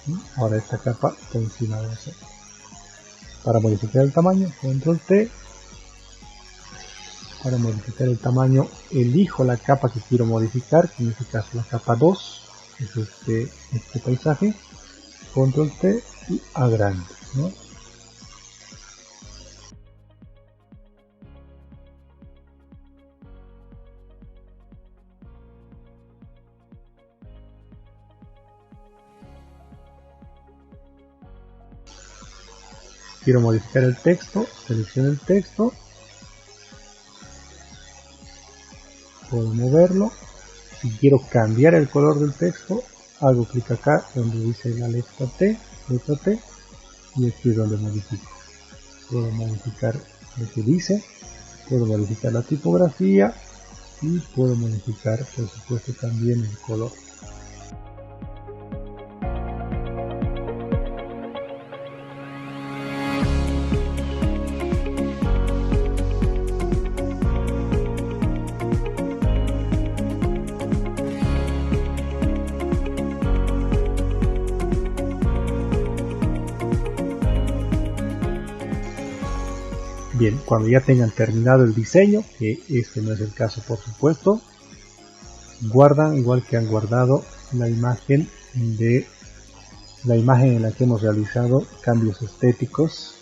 ¿No? Ahora esta capa está encima de las otras. Para modificar el tamaño, control T. Para modificar el tamaño, elijo la capa que quiero modificar, que en este caso la capa 2, es este paisaje, control T y agrando, ¿no? Quiero modificar el texto, selecciono el texto, puedo moverlo. Si quiero cambiar el color del texto, hago clic acá donde dice la letra T, y aquí es donde modifico. Puedo modificar lo que dice, puedo modificar la tipografía y puedo modificar por supuesto también el color. Bien, cuando ya tengan terminado el diseño, que este no es el caso por supuesto, guardan igual que han guardado la imagen en la que hemos realizado cambios estéticos.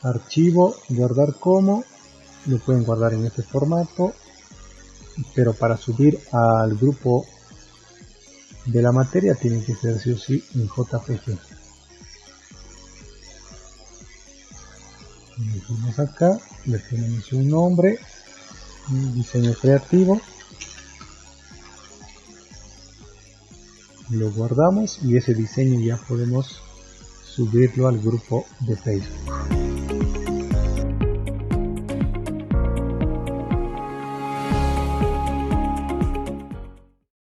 Archivo, guardar como, lo pueden guardar en este formato, pero para subir al grupo de la materia tiene que ser sí o sí en JPG. Elegimos acá, le ponemos un nombre, un diseño creativo, lo guardamos y ese diseño ya podemos subirlo al grupo de Facebook.